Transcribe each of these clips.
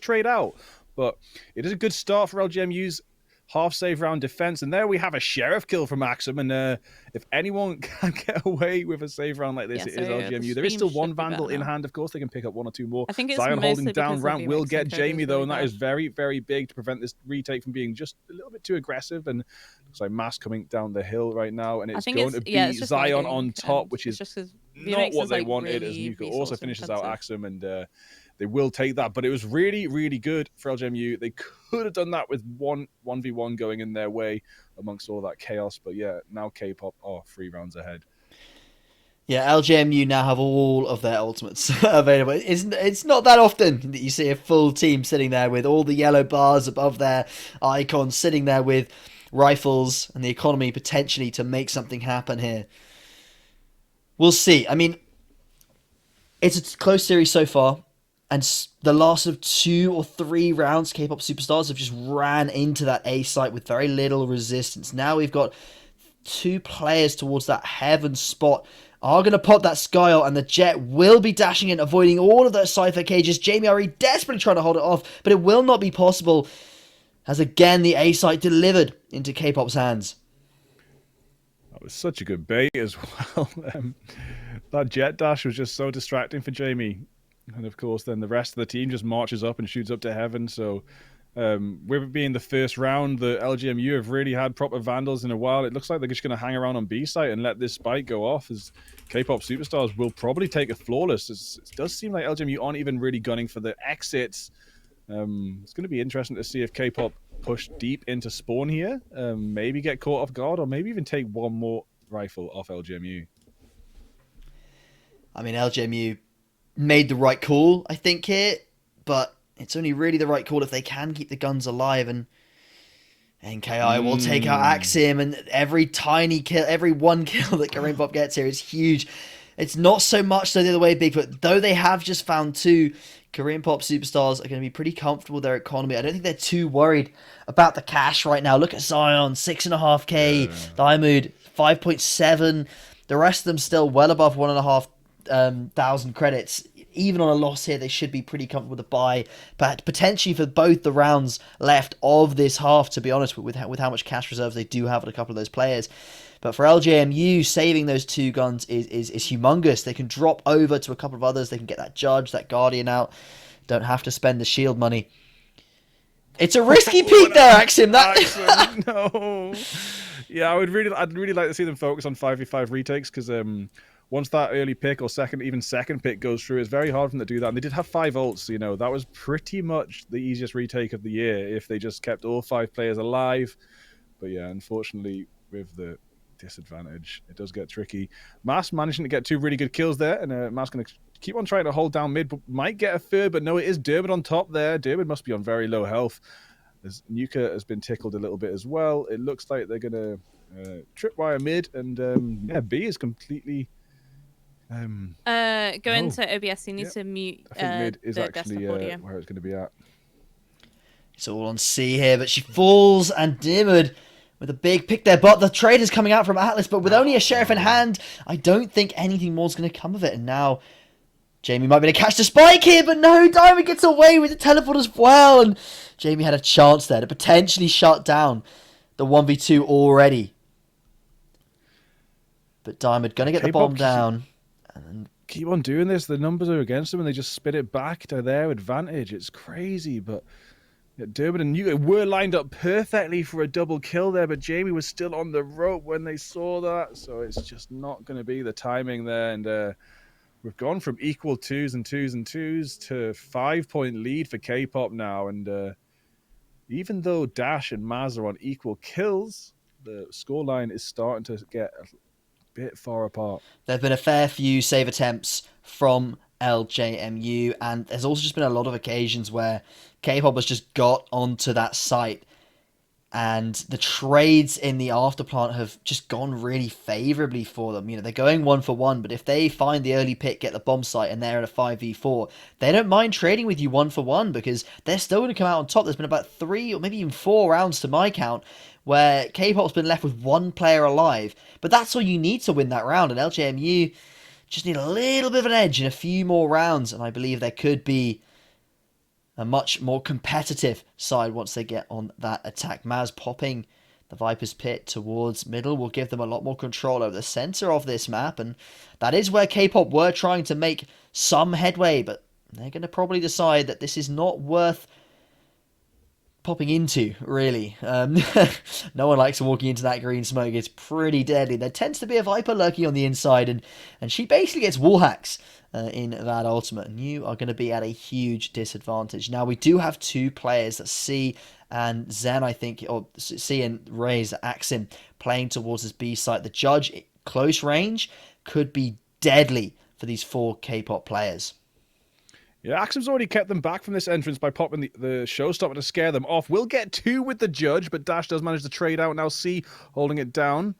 trade out. But it is a good start for LGMU's half save round defense. And there we have a sheriff kill from Axum. And if anyone can get away with a save round like this, it is LGMU. There is still one Vandal in hand, of course. They can pick up one or two more. I think it's Zion holding down ramp will VMX get Jamie, though, really and that bad. is very, very big to prevent this retake from being just a little bit too aggressive. And looks like Mass coming down the hill right now, and it's going to be Zion on top, which is not what they wanted, as Nuka also finishes out Axum, and they will take that. But it was really, really good for LGMU. They could have done that with 1v1 going in their way amongst all that chaos. But yeah, now K-pop are 3 rounds ahead. Yeah, LGMU now have all of their ultimates available. It's not that often that you see a full team sitting there with all the yellow bars above their icons, sitting there with rifles and the economy potentially to make something happen here. We'll see. I mean, it's a close series so far. And the last of 2 or 3 rounds, K-pop Superstars have just ran into that A site with very little resistance. Now we've got 2 players towards that heaven spot. Are going to pop that Sky ult, and the Jet will be dashing in, avoiding all of those Cypher cages. Jamie Ari desperately trying to hold it off, but it will not be possible, as again the A site delivered into K-pop's hands. That was such a good bait as well. That Jet dash was just so distracting for Jamie. And of course, then the rest of the team just marches up and shoots up to heaven. So, with it being the first round, the LGMU have really had proper Vandals in a while. It looks like they're just going to hang around on B site and let this spike go off, as K-pop Superstars will probably take a flawless. It does seem like LGMU aren't even really gunning for the exits. It's going to be interesting to see if K-pop push deep into spawn here, maybe get caught off guard, or maybe even take one more rifle off LGMU. I mean, LGMU made the right call, I think, here, but it's only really the right call if they can keep the guns alive, and NKI will take out Axim, and every tiny kill, every one kill that Kareem Pop gets here is huge. It's not so much so the other way, Bigfoot, though they have just found 2. Korean Pop Superstars are going to be pretty comfortable with their economy. I don't think they're too worried about the cash right now. Look at Zion, 6.5k, Diamond, 5.7. The rest of them still well above 1,500 credits. Even on a loss here, they should be pretty comfortable with a buy, but potentially for both the rounds left of this half, to be honest, with how much cash reserves they do have on a couple of those players. But for LJMU, saving those 2 guns is humongous. They can drop over to a couple of others. They can get that Judge, that Guardian out. Don't have to spend the shield money. It's a risky peek there, Axim. Axim, no. Yeah, I'd really like to see them focus on 5v5 retakes, because once that early pick or second pick goes through, it's very hard for them to do that. And they did have 5 ults, you know. That was pretty much the easiest retake of the year if they just kept all 5 players alive. But yeah, unfortunately, with the disadvantage, it does get tricky. Mass managing to get 2 really good kills there, and Mass going to keep on trying to hold down mid, but might get a third. But no, it is Dermot on top there. Dermot must be on very low health, as Nuka has been tickled a little bit as well. It looks like they're going to tripwire mid, and yeah, B is completely... go into OBS. You need to mute. I think mid is actually where it's going to be at. It's all on C here, but she falls, and Dimmed with a big pick there. But the trade is coming out from Atlas, but with only a Sheriff in hand, I don't think anything more is going to come of it. And now Jamie might be able to catch the spike here, but no, Diamond gets away with the teleport as well. And Jamie had a chance there to potentially shut down the 1v2 already. But Diamond going to get the bomb down. And keep on doing this. The numbers are against them, and they just spit it back to their advantage. It's crazy, but yeah, Dermot and Nuka were lined up perfectly for a double kill there, but Jamie was still on the rope when they saw that, so it's just not going to be the timing there. And we've gone from equal 2s and 2s and 2s to 5-point lead for K-pop now. And even though Dash and Maz are on equal kills, the scoreline is starting to get a bit far apart. There have been a fair few save attempts from LJMU, and there's also just been a lot of occasions where K-pop has just got onto that site, and the trades in the afterplant have just gone really favorably for them. You know, they're going 1-for-1, but if they find the early pick, get the bomb site, and they're in a 5v4, they don't mind trading with you 1-for-1, because they're still going to come out on top. There's been about 3 or maybe even 4 rounds to my count where K-pop's been left with 1 player alive, but that's all you need to win that round, and LJMU just need a little bit of an edge in a few more rounds, and I believe there could be a much more competitive side once they get on that attack. Maz popping the Viper's Pit towards middle will give them a lot more control over the center of this map, and that is where K-pop were trying to make some headway, but they're going to probably decide that this is not worth popping into, really. No one likes walking into that green smoke. It's pretty deadly. There tends to be a Viper lurking on the inside, and she basically gets wall hacks in that ultimate, and you are going to be at a huge disadvantage. Now, we do have two players, that C and Zen, I think, or C and Raze, Axim, playing towards this B site. The Judge, close range, could be deadly for these 4 K-pop players. Yeah, Axum's already kept them back from this entrance by popping the showstopper to scare them off. We'll get 2 with the Judge, but Dash does manage to trade out. Now C holding it down.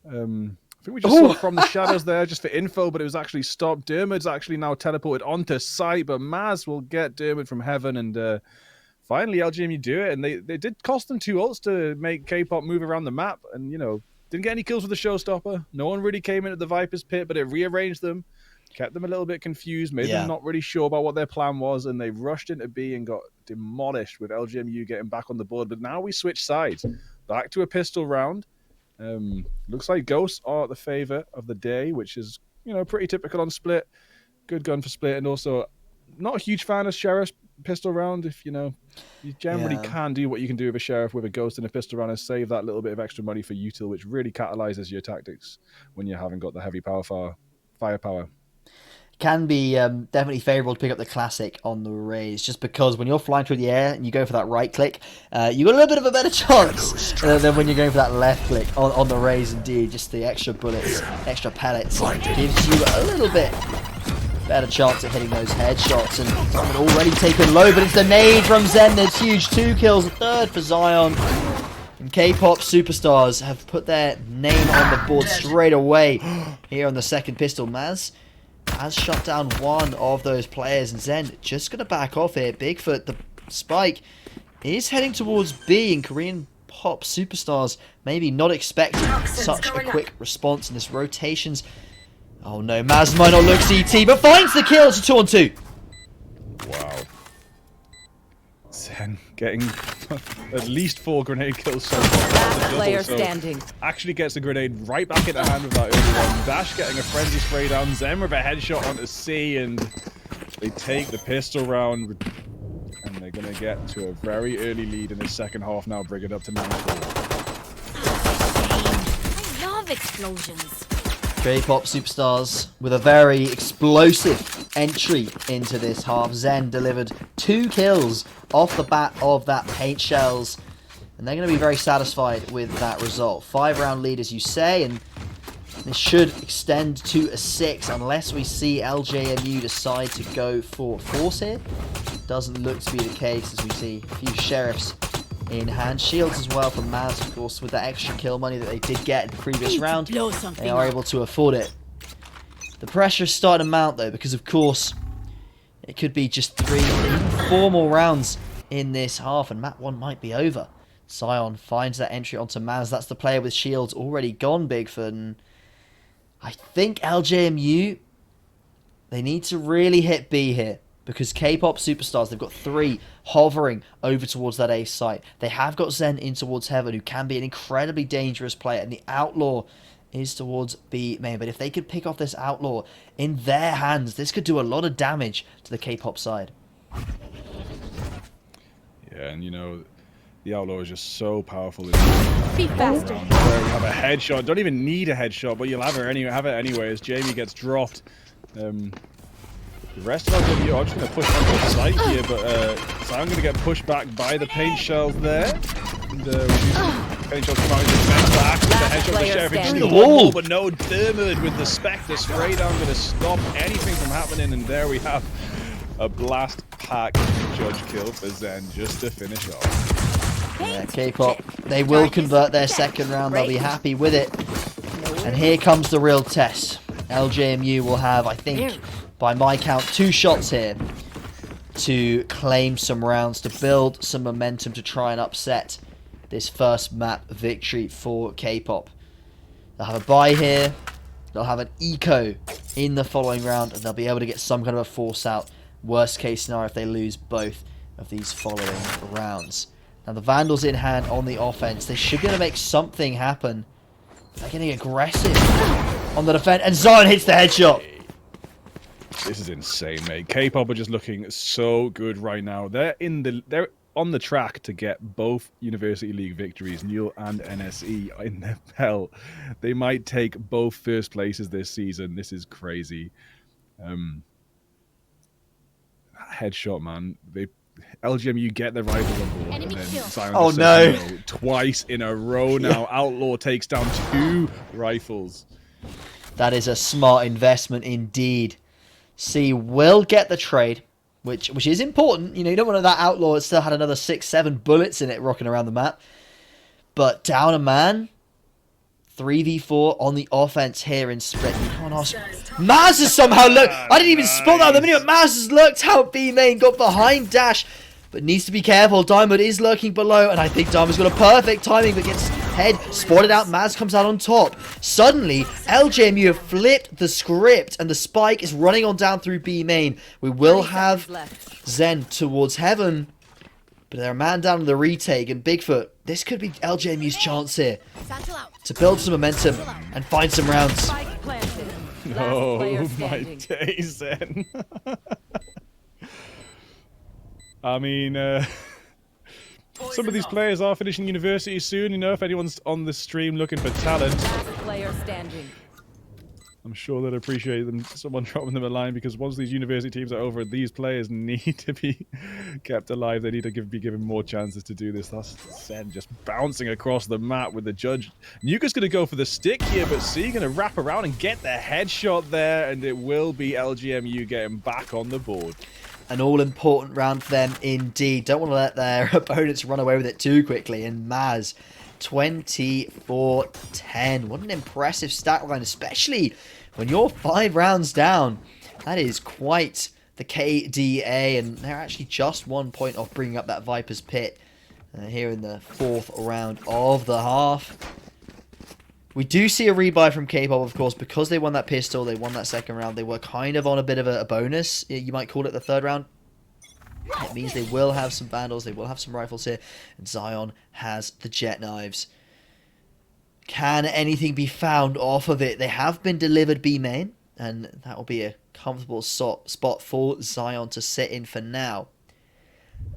I think we just saw it from the shadows there just for info, but it was actually stopped. Dermot's actually now teleported onto site, but Maz will get Dermot from heaven, and finally LGMU do it. And they did cost them 2 ults to make K-pop move around the map, and, you know, didn't get any kills with the showstopper. No one really came into the Viper's Pit, but it rearranged them. Kept them a little bit confused, made them not really sure about what their plan was, and they rushed into B and got demolished with LGMU getting back on the board. But now we switch sides, back to a pistol round. Looks like Ghosts are the favour of the day, which is, you know, pretty typical on Split. Good gun for Split, and also not a huge fan of Sheriff's pistol round. If, you know, you generally can do what you can do with a Sheriff with a Ghost and a pistol round and save that little bit of extra money for util, which really catalyzes your tactics when you haven't got the heavy firepower. Can be definitely favourable to pick up the classic on the Raze, just because when you're flying through the air and you go for that right click, you got a little bit of a better chance than when you're going for that left click on the Raze. Indeed, just the extra bullets, extra pellets gives you a little bit better chance at hitting those headshots. And someone already taken low, but it's the nade from Zen. There's huge 2 kills, a 3rd for Zion. And K-pop superstars have put their name on the board straight away here on the second pistol. Maz has shut down one of those players, and Zen just going to back off here. Bigfoot, the spike, is heading towards B, and Korean pop superstars maybe not expecting such a quick response in this rotations. Oh no, Maz might not look CT, but finds the kill. It's a 2-on-2. Wow. Zen getting at least 4 grenade kills so far. Last player standing. Actually gets the grenade right back in the hand with that early one. Dash getting a frenzy spray down. Zen with a headshot onto C, and they take the pistol round. And they're going to get to a very early lead in the second half now, bring it up to 9-4. I love explosions. K-pop superstars with a very explosive entry into this half. Zen delivered 2 kills off the bat of that paint shells, and they're going to be very satisfied with that result. 5-round lead, as you say, and this should extend to a 6 unless we see LJMU decide to go for force here. Doesn't look to be the case, as we see a few Sheriffs in hand. Shields as well from Maz, of course, with that extra kill money that they did get in the previous round. They are able to afford it. The pressure is starting to mount, though, because, of course, it could be just 3, even 4 more rounds in this half, and map 1 might be over. Sion finds that entry onto Maz. That's the player with shields already gone, Bigfoot. And I think LJMU, they need to really hit B here, because K-pop superstars, they've got 3 hovering over towards that A site. They have got Zen in towards Heaven, who can be an incredibly dangerous player, and the Outlaw is towards B main. But if they could pick off this Outlaw in their hands, this could do a lot of damage to the K-pop side. Yeah, and you know, the Outlaw is just so powerful. Be faster. Where you have a headshot, don't even need a headshot, but you'll have it anyway as Jamie gets dropped. The rest of LW are just going to push onto the site here, but so I'm going to get pushed back by the paint shells there. And paint shells come out and defend back with the headshot of the Sheriff. Just the wall, but no, Dermot with the Spectre spray down, going to stop anything from happening. And there we have a blast pack Judge kill for Zen just to finish off. Yeah, K-pop, they will convert their second round. They'll be happy with it. And here comes the real test. LJMU will have, I think, by my count, 2 shots here to claim some rounds, to build some momentum, to try and upset this first map victory for K-pop. They'll have a buy here, they'll have an eco in the following round, and they'll be able to get some kind of a force out. Worst case scenario if they lose both of these following rounds. Now the Vandals in hand on the offense. They should be able to make something happen. They're getting aggressive on the defense, and Zion hits the headshot. This is insane, mate. K-pop are just looking so good right now. They're on the track to get both University League victories, Neil and NSE in their belt. They might take both first places this season. This is crazy. Headshot, man. LGMU get the rifles on board. Enemy And then kill. Zion Oh, just no. says twice in a row now. Outlaw takes down 2 rifles. That is a smart investment indeed. C will get the trade, which is important. You know, you don't want that Outlaw that still had another 6-7 bullets in it rocking around the map. But down a man, 3v4 on the offense here in Split. You can't ask. Maz has somehow looked. I didn't even spot that at the minute. Maz has looked out B main, got behind Dash, but needs to be careful. Diamond is lurking below, and I think Diamond's got a perfect timing, but gets head spotted out. Maz comes out on top. Suddenly, LJMU have flipped the script, and the spike is running on down through B main. We will have Zen towards heaven, but they're a man down on the retake, and Bigfoot, this could be LJMU's chance here Satchel out. to build some momentum and find some rounds. Spike planted. Last Oh player my standing. days, then. I mean, some of these players are finishing university soon. You know, if anyone's on the stream looking for talent, Last player standing. I'm sure they'd appreciate someone dropping them a line, because once these university teams are over, these players need to be kept alive. They need to be given more chances to do this. That's Zen just bouncing across the map with the judge. Nuka's going to go for the stick here, but C going to wrap around and get the headshot there, and it will be LGMU getting back on the board. An all-important round for them indeed. Don't want to let their opponents run away with it too quickly. And Maz, 24-10. What an impressive stat line, especially when you're 5 rounds down. That is quite the KDA, and they're actually just 1 point off bringing up that Viper's Pit here in the 4th round of the half. We do see a rebuy from K-pop, of course, because they won that pistol, they won that 2nd round. They were kind of on a bit of a bonus. You might call it the 3rd round. It means they will have some Vandals, they will have some rifles here, and Zion has the jet knives. Can anything be found off of it? They have been delivered B main, and that will be a comfortable spot for Zion to sit in for now.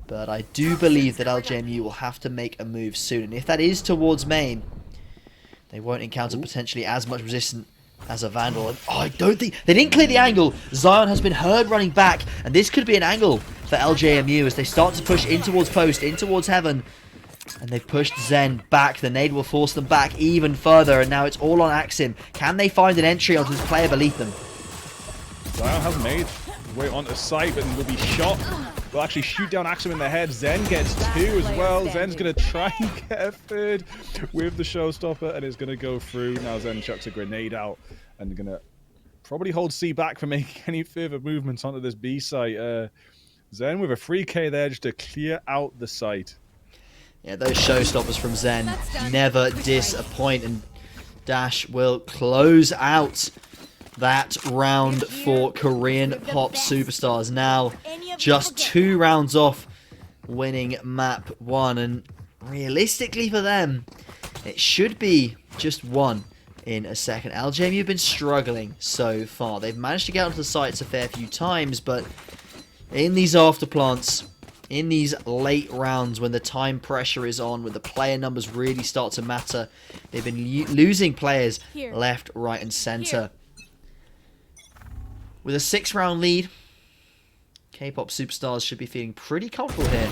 But I do believe that LJMU will have to make a move soon, and if that is towards main, they won't encounter potentially as much resistance as a Vandal. And, I don't think... They didn't clear the angle. Zion has been heard running back, and this could be an angle for LJMU as they start to push in towards post, in towards heaven. And they've pushed Zen back. The nade will force them back even further, and now it's all on Axim. Can they find an entry onto this player beneath them? Zion has made his way onto site, but will be shot. Will actually shoot down Axim in the head. Zen gets 2 as well. Zen's going to try and get a 3rd with the showstopper, and it's going to go through. Now Zen chucks a grenade out, and they're going to probably hold C back from making any further movements onto this B site. Zen with a 3K there just to clear out the site. Yeah, those showstoppers from Zen never disappoint, and Dash will close out that round for Korean Pop Superstars. Now, just 2 rounds off winning map 1, and realistically for them, it should be just 1 in a second. LJMU have been struggling so far. They've managed to get onto the sites a fair few times, but in these afterplants, in these late rounds when the time pressure is on, when the player numbers really start to matter, they've been losing players left, right, and center. With a 6-round lead, K-pop Superstars should be feeling pretty comfortable here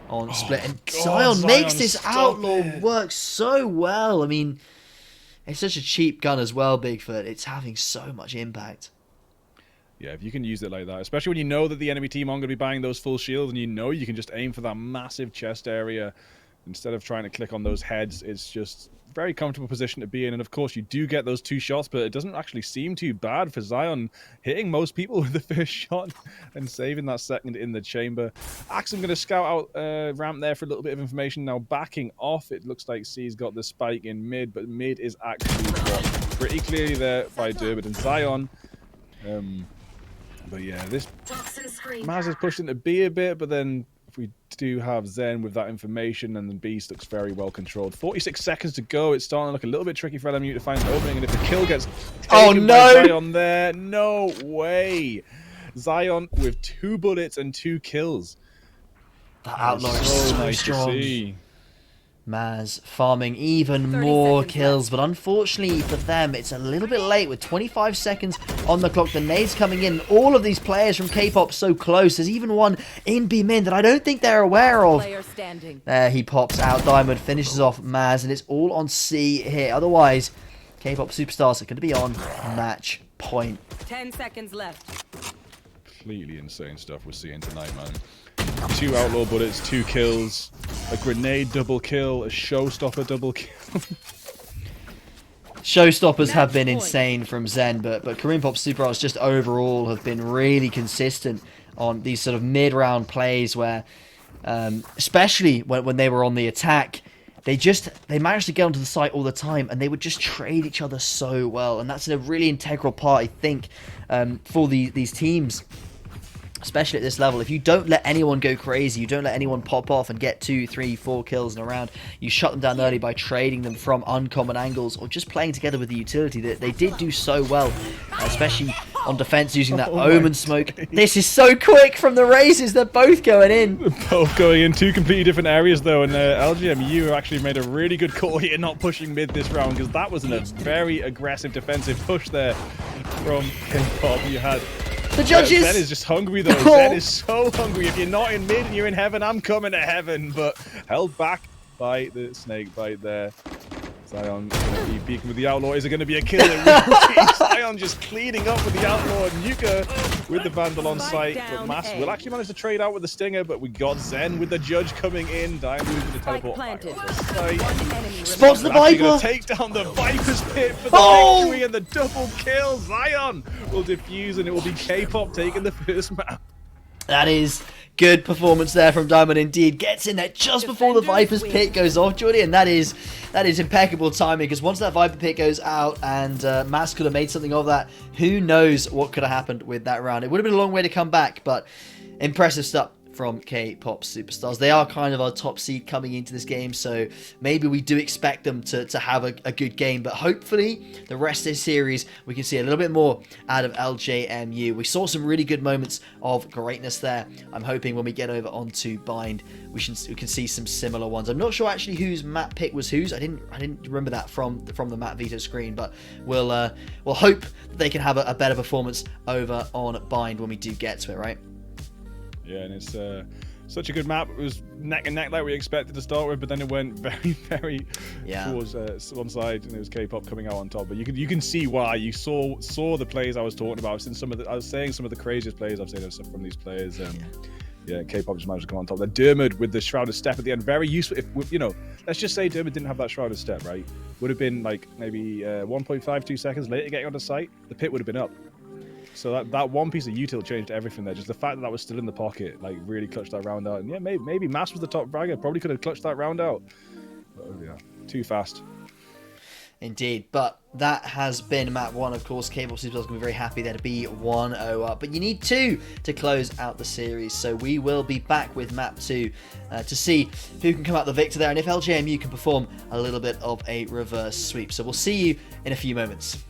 on Split. And Zion makes this Outlaw work so well. I mean, it's such a cheap gun as well, Bigfoot. It's having so much impact. Yeah, if you can use it like that, especially when you know that the enemy team aren't going to be buying those full shields, and you know you can just aim for that massive chest area instead of trying to click on those heads. It's just a very comfortable position to be in. And of course, you do get those 2 shots, but it doesn't actually seem too bad for Zion hitting most people with the first shot and saving that 2nd in the chamber. Axim going to scout out ramp there for a little bit of information. Now backing off, it looks like C's got the spike in mid, but mid is actually blocked pretty clearly there by Durbin and Zion. But yeah, this Maz has pushed into B a bit, but then we do have Zen with that information, and the Beast looks very well controlled. 46 seconds to go. It's starting to look a little bit tricky for LMU to find an opening, and if the kill gets taken by Zion there, no way. Zion with 2 bullets and 2 kills. That Outlaw is so nice strong. to see. Maz farming even 30 more seconds kills, but unfortunately for them, it's a little bit late with 25 seconds on the clock. The nades coming in. All of these players from K-pop so close. There's even one in B-Min that I don't think they're aware of. Player standing. There he pops out. Diamond finishes off Maz, and it's all on C here. Otherwise, K-pop superstars are going to be on match point. 10 seconds left. Completely insane stuff we're seeing tonight, man. 2 outlaw bullets, 2 kills, a grenade double kill, a showstopper double kill. Showstoppers have been insane from Zen, but Korean Pop Superstars just overall have been really consistent on these sort of mid-round plays where, especially when they were on the attack, they managed to get onto the site all the time, and they would just trade each other so well, and that's a really integral part, I think, for these teams. Especially at this level, if you don't let anyone go crazy, you don't let anyone pop off and get 2, 3, 4 kills in a round, you shut them down early by trading them from uncommon angles or just playing together with the utility that they did do so well, especially on defense using that Omen smoke. This is so quick from the races, they're both going in. Both going in 2 completely different areas though, and LGMU actually made a really good call here not pushing mid this round, because that was a very aggressive defensive push there from K-pop. You had the judges. Zen is just hungry though. Zen is so hungry. If you're not in mid and you're in heaven, I'm coming to heaven. But held back by the snake bite there. Zion going to be beaten with the outlaw. Is it going to be a kill? It will be. Zion just cleaning up with the outlaw. Nuka with the vandal on site. But Mass will actually manage to trade out with the stinger. But we got Zen with the judge coming in. Diamond with the teleport. Spots the Viper. Take down the Viper's pit for the victory and the double kill. Zion will defuse, and it will be K-pop taking the first map. That is good performance there from Diamond indeed. Gets in there just before the Viper's pit goes off, Jordy, and that is impeccable timing, because once that Viper pit goes out and Mass could have made something of that, who knows what could have happened with that round. It would have been a long way to come back, but impressive stuff from K-pop Superstars. They are kind of our top seed coming into this game, so maybe we do expect them to have a good game, but hopefully the rest of this series we can see a little bit more out of LJMU. We saw some really good moments of greatness there. I'm hoping when we get over onto Bind we can see some similar ones. I'm not sure actually whose map pick was whose. I didn't remember that from the map veto screen, but we'll hope that they can have a better performance over on Bind when we do get to it, right? Yeah, and it's such a good map. It was neck and neck like we expected to start with, but then it went very, very towards one side, and it was K-pop coming out on top. But you can see why. You saw the plays I was talking about. I was saying some of the craziest plays I've seen from these players. Yeah, K-pop just managed to come on top. Then Dermot with the shrouded step at the end, very useful. If let's just say Dermot didn't have that shrouded step, right? Would have been like maybe 1.52 seconds later getting onto site. The pit would have been up. So that one piece of util changed everything there. Just the fact that was still in the pocket, like, really clutched that round out. And yeah, maybe Mass was the top fragger. Probably could have clutched that round out. But, yeah, too fast. Indeed, but that has been map 1. Of course, K-pop Superstars going to be very happy there to be 1-0 up. But you need 2 to close out the series. So we will be back with map 2 to see who can come out the victor there, and if LJMU can perform a little bit of a reverse sweep. So we'll see you in a few moments.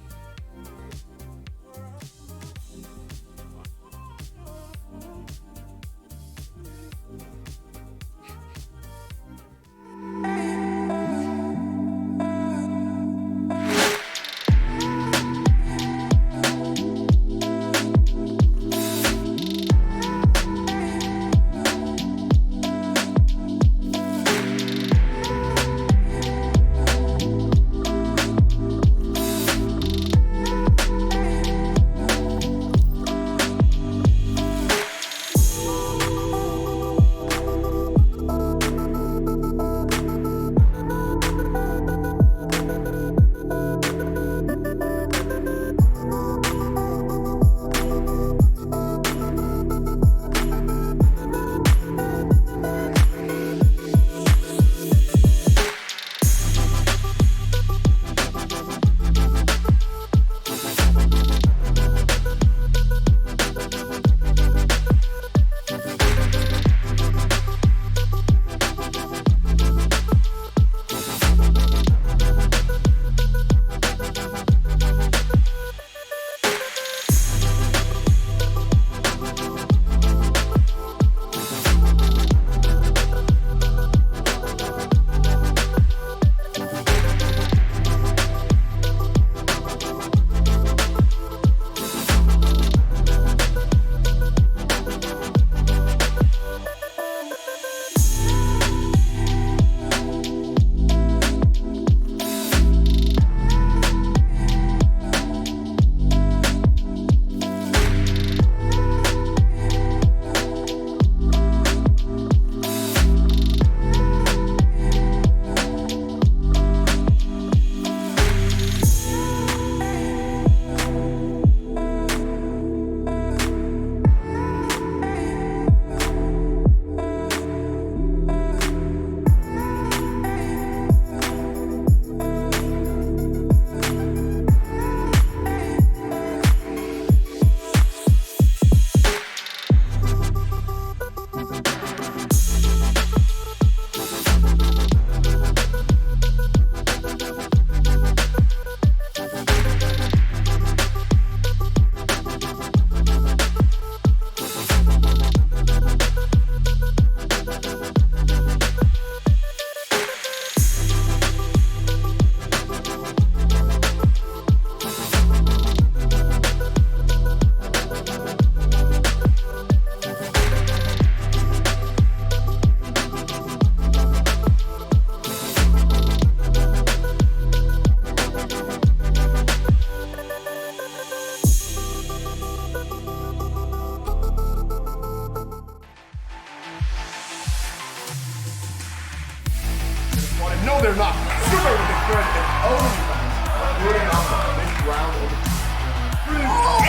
But no, they're not. Super with the third and only fans putting up this round of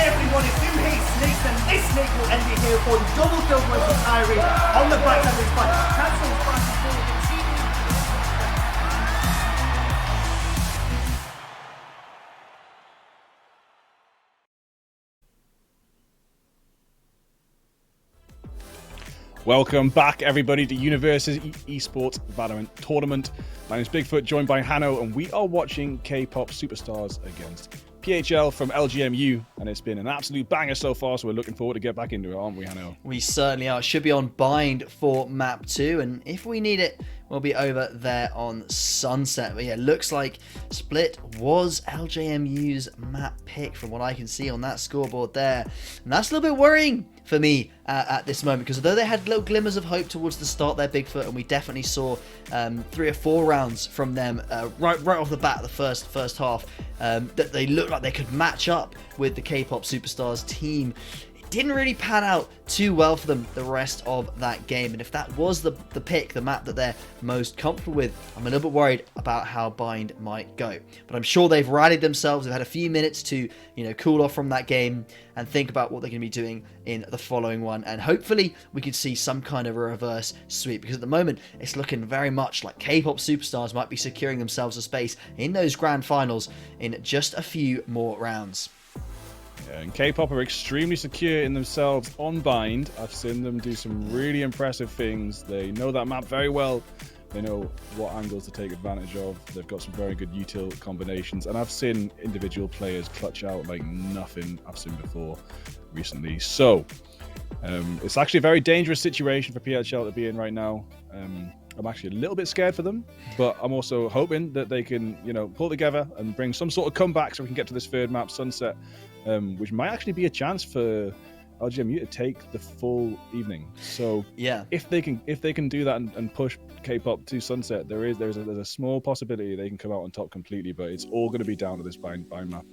Everyone is do hate snakes, and this snake will end it here for double kill versus Kyrie on the backside of this fight. Transforms fast and forward. Welcome back, everybody, to Universe's esports Valorant tournament. My name is Bigfoot, joined by Hanno, and we are watching K-pop superstars against PHL from LGMU, and it's been an absolute banger so far, so we're looking forward to get back into it, aren't we, Hanno? We certainly are. Should be on Bind for map 2, and if we need it, we'll be over there on Sunset. But yeah, looks like Split was LJMU's map pick from what I can see on that scoreboard there. And that's a little bit worrying for me at this moment, because although they had little glimmers of hope towards the start there, Bigfoot, and we definitely saw 3 or 4 rounds from them right off the bat, the first half, that they looked like they could match up with the K-pop superstars team. Didn't really pan out too well for them the rest of that game, and if that was the pick, the map that they're most comfortable with, I'm a little bit worried about how Bind might go. But I'm sure they've rallied themselves. They've had a few minutes to cool off from that game and think about what they're going to be doing in the following one, and hopefully we could see some kind of a reverse sweep, because at the moment it's looking very much like K-pop superstars might be securing themselves a space in those grand finals in just a few more rounds. Yeah, and K-pop are extremely secure in themselves on Bind. I've seen them do some really impressive things. They know that map very well. They know what angles to take advantage of. They've got some very good util combinations, and I've seen individual players clutch out like nothing I've seen before recently. So it's actually a very dangerous situation for PHL to be in right now. I'm actually a little bit scared for them, but I'm also hoping that they can, pull together and bring some sort of comeback so we can get to this third map, Sunset, which might actually be a chance for LGMU to take the full evening. So yeah, if they can do that and push K-pop to Sunset, there's a small possibility they can come out on top completely, but it's all going to be down to this bind map.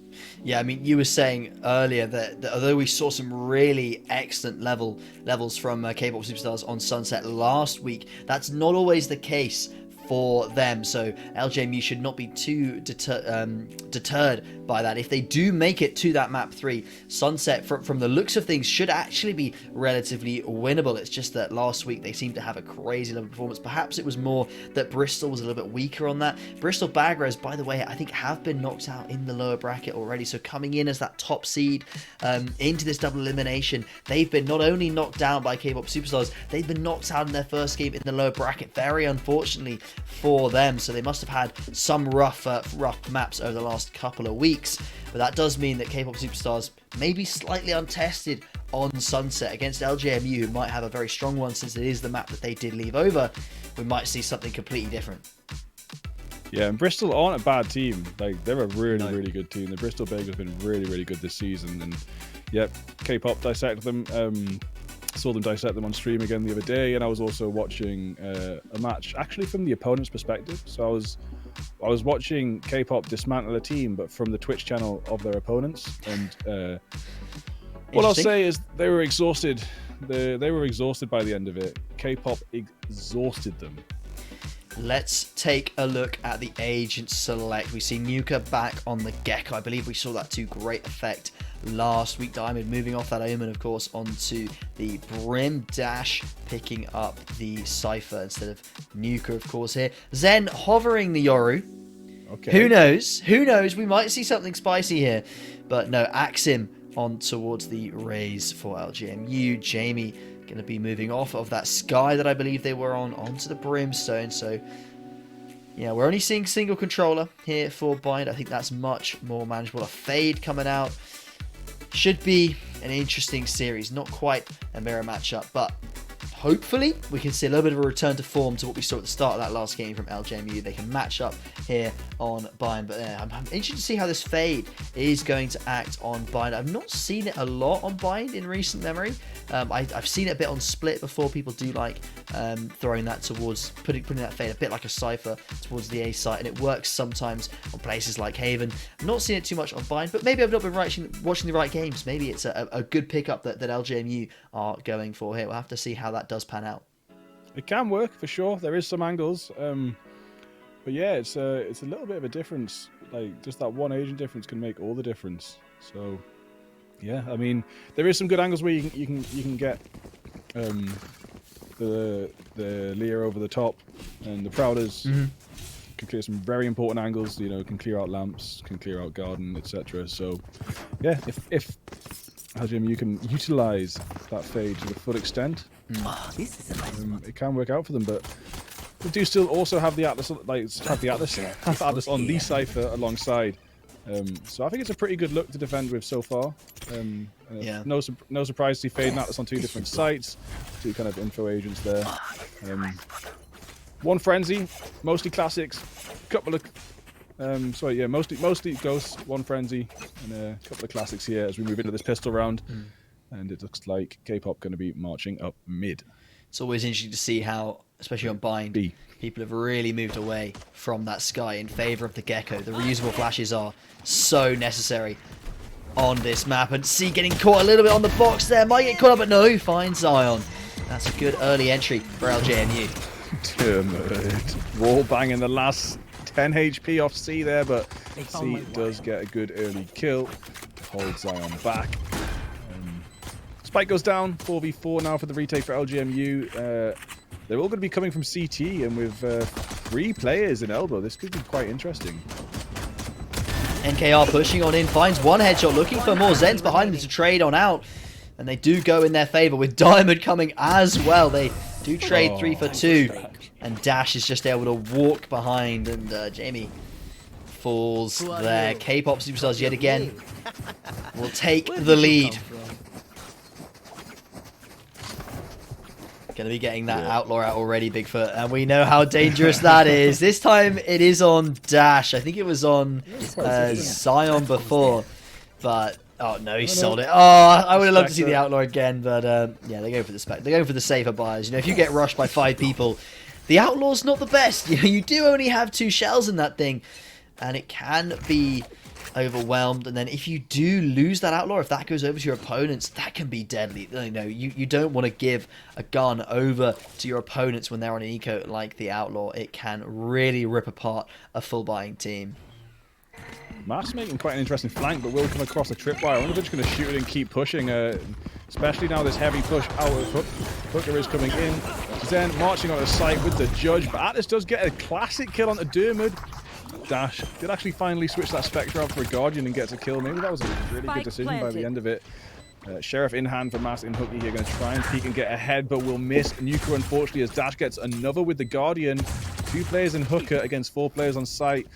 Yeah, I mean, you were saying earlier that although we saw some really excellent levels from K-pop superstars on Sunset last week, that's not always the case for them, so LJMU should not be too deterred by that. If they do make it to that map 3, Sunset, from the looks of things, should actually be relatively winnable. It's just that last week they seemed to have a crazy level of performance. Perhaps it was more that Bristol was a little bit weaker on that. Bristol Bagras, by the way, I think have been knocked out in the lower bracket already, so coming in as that top seed into this double elimination, they've been not only knocked down by K-pop superstars, they've been knocked out in their first game in the lower bracket, very unfortunately for them. So they must have had some rough maps over the last couple of weeks, but that does mean that K-pop superstars may be slightly untested on Sunset against LJMU, who might have a very strong one, since it is the map that they did leave over. We might see something completely different. Yeah, and Bristol aren't a bad team. Like, they're a really good team. The Bristol Bears have been really good this season, and yep, K-pop dissected them. Saw them dissect them on stream again the other day, and I was also watching a match actually from the opponent's perspective. So I was watching K-pop dismantle a team, but from the Twitch channel of their opponents. And what I'll say is they were exhausted. They were exhausted by the end of it. K-pop exhausted them. Let's take a look at the agent select. We see Nuka back on the Gecko. I believe we saw that to great effect last week. Diamond moving off that Omen, of course, onto the Brim. Dash picking up the Cypher instead of Nuka, of course, here. Zen hovering the Yoru. Okay. Who knows? Who knows? We might see something spicy here. But no, Axim on towards the Rays for LGMU. Jamie going to be moving off of that Sky that I believe they were on onto the Brimstone. So yeah, we're only seeing single controller here for Bind. I think that's much more manageable. A Fade coming out. Should be an interesting series. Not quite a mirror matchup, but hopefully we can see a little bit of a return to form to what we saw at the start of that last game from LJMU. They can match up here on Bind, but I'm interested to see how this Fade is going to act on Bind. I've not seen it a lot on Bind in recent memory. I've seen it a bit on Split before. People do like throwing that towards, putting that Fade a bit like a Cypher towards the A site, and it works sometimes on places like Haven. I've not seen it too much on Bind, but maybe I've not been watching the right games. Maybe it's a good pickup that LJMU are going for here. We'll have to see how that does pan out. It can work for sure. There is some angles. But yeah, it's a little bit of a difference. Like just that one agent difference can make all the difference. So yeah, I mean there is some good angles where you can get the Lear over the top, and the Prowlers can clear some very important angles. You know, can clear out lamps, can clear out garden, etc. So yeah, if Jim, you can utilize that fade to the full extent, This is a nice one. it can work out for them. But they do still also have the Atlas, have the Atlas on the Cypher alongside. So I think it's a pretty good look to defend with so far. Yeah. No surprise to see Fade and Atlas on two different sites, two kind of info agents there. One Frenzy, mostly classics, couple of mostly Ghosts, one Frenzy, and a couple of classics here as we move into this pistol round. And it looks like K-pop going to be marching up mid. It's always interesting to see how, especially on Bind, B. people have really moved away from that Sky in favour of the Gecko. The reusable flashes are so necessary on this map. And C getting caught a little bit on the box there. Might get caught up, but no, finds Zion. That's a good early entry for LJMU. Dermot. Wall banging the last 10 HP off C there, but C does get a good early kill. Holds Zion back. Spike goes down, 4v4 now for the retake for LGMU. They're all going to be coming from CT, and with 3 players in elbow, this could be quite interesting. NKR pushing on in, finds one headshot, looking for more Zens behind them to trade on out. And they do go in their favour with Diamond coming as well. They do trade 3 for 2. And Dash is just able to walk behind, and Jamie falls there. K-pop Superstars yet again will take the lead. Going to be getting that Outlaw out already, Bigfoot, and we know how dangerous that is. This time it is on Dash. I think it was on Zion before, but oh no, he sold it. Oh, I would have loved to see the Outlaw again, but yeah, they go for the spec. They go for the safer buys. You know, if you get rushed by 5 people, the Outlaw's not the best. You know, you do only have 2 shells in that thing, and it can be overwhelmed. And then if you do lose that Outlaw, if that goes over to your opponents, that can be deadly. You know, you don't want to give a gun over to your opponents when they're on an eco like the Outlaw. It can really rip apart a full buying team. Matt's making quite an interesting flank, but will come across a tripwire. I wonder if they're just going to shoot it and keep pushing, especially now this heavy push out of Hook. Hooker is coming in. Zen marching on the site with the Judge, but Atlas does get a classic kill onto Dermot. Dash did actually finally switch that Spectre out for a Guardian and get a kill. Maybe that was a really good decision by the end of it. Sheriff in hand for Matt and Hooky here, going to try and peek and get ahead, but will miss. Nuka, unfortunately, as Dash gets another with the Guardian. 2 players in Hooker against 4 players on site.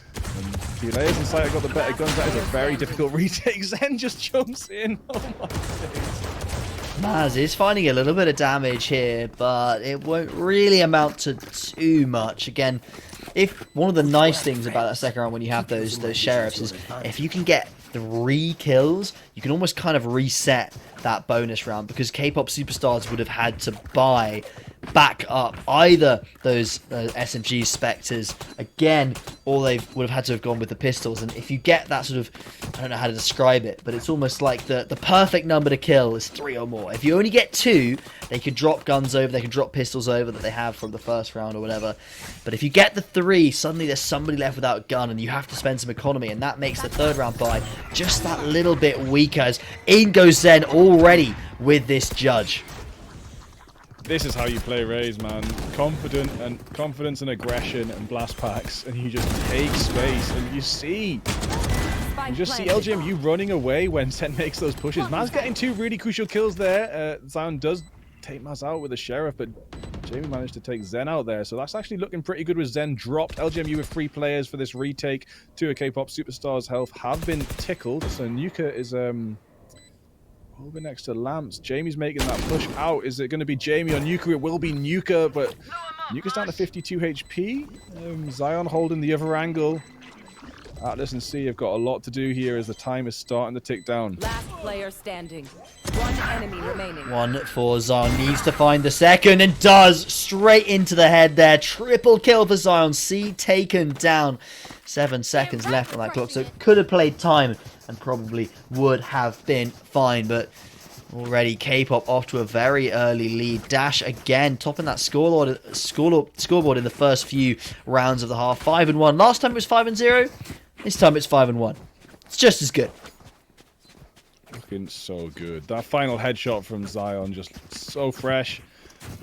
2 players on site have got the better guns. That is a very difficult retake. Zen just jumps in. Oh my days. Maz is finding a little bit of damage here, but it won't really amount to too much. Again, if one of the nice things about that second round when you have those sheriffs is if you can get 3 kills, you can almost kind of reset that bonus round, because K-pop Superstars would have had to buy back up either those SMG Spectres again, or they would have had to have gone with the pistols. And if you get that sort of, I don't know how to describe it, but it's almost like the perfect number to kill is 3 or more. If you only get 2, they can drop guns over, they can drop pistols over that they have from the first round or whatever. But if you get the 3, suddenly there's somebody left without a gun, and you have to spend some economy, and that makes the third round buy just that little bit weaker. As in goes Zen already with this Judge. This is how you play Raze, man. Confidence and aggression and blast packs, and you just take space, and you see LGMU running away when Zen makes those pushes. Maz getting 2 really crucial kills there. Zion does take Maz out with the Sheriff, but Jamie managed to take Zen out there, so that's actually looking pretty good with Zen dropped. LGMU with 3 players for this retake. 2 of K-pop Superstars' health have been tickled, so Nuka is over next to Lamps. Jamie's making that push out. Is it going to be Jamie or Nuka? It will be Nuka, but Nuka's down to 52 HP. Zion holding the other angle. Atlas and C have got a lot to do here as the time is starting to tick down. Last player standing. 1 enemy remaining. 1 for Zion. Needs to find the second, and does. Straight into the head there. Triple kill for Zion. C taken down. 7 seconds left on that clock, so could have played time and probably would have been fine. But Already K-pop off to a very early lead. Dash again topping that scoreboard in the first few rounds of the half. 5-1. Last time it was 5-0. This time it's 5-1. It's just as good. Looking so good. That final headshot from Zion, just so fresh.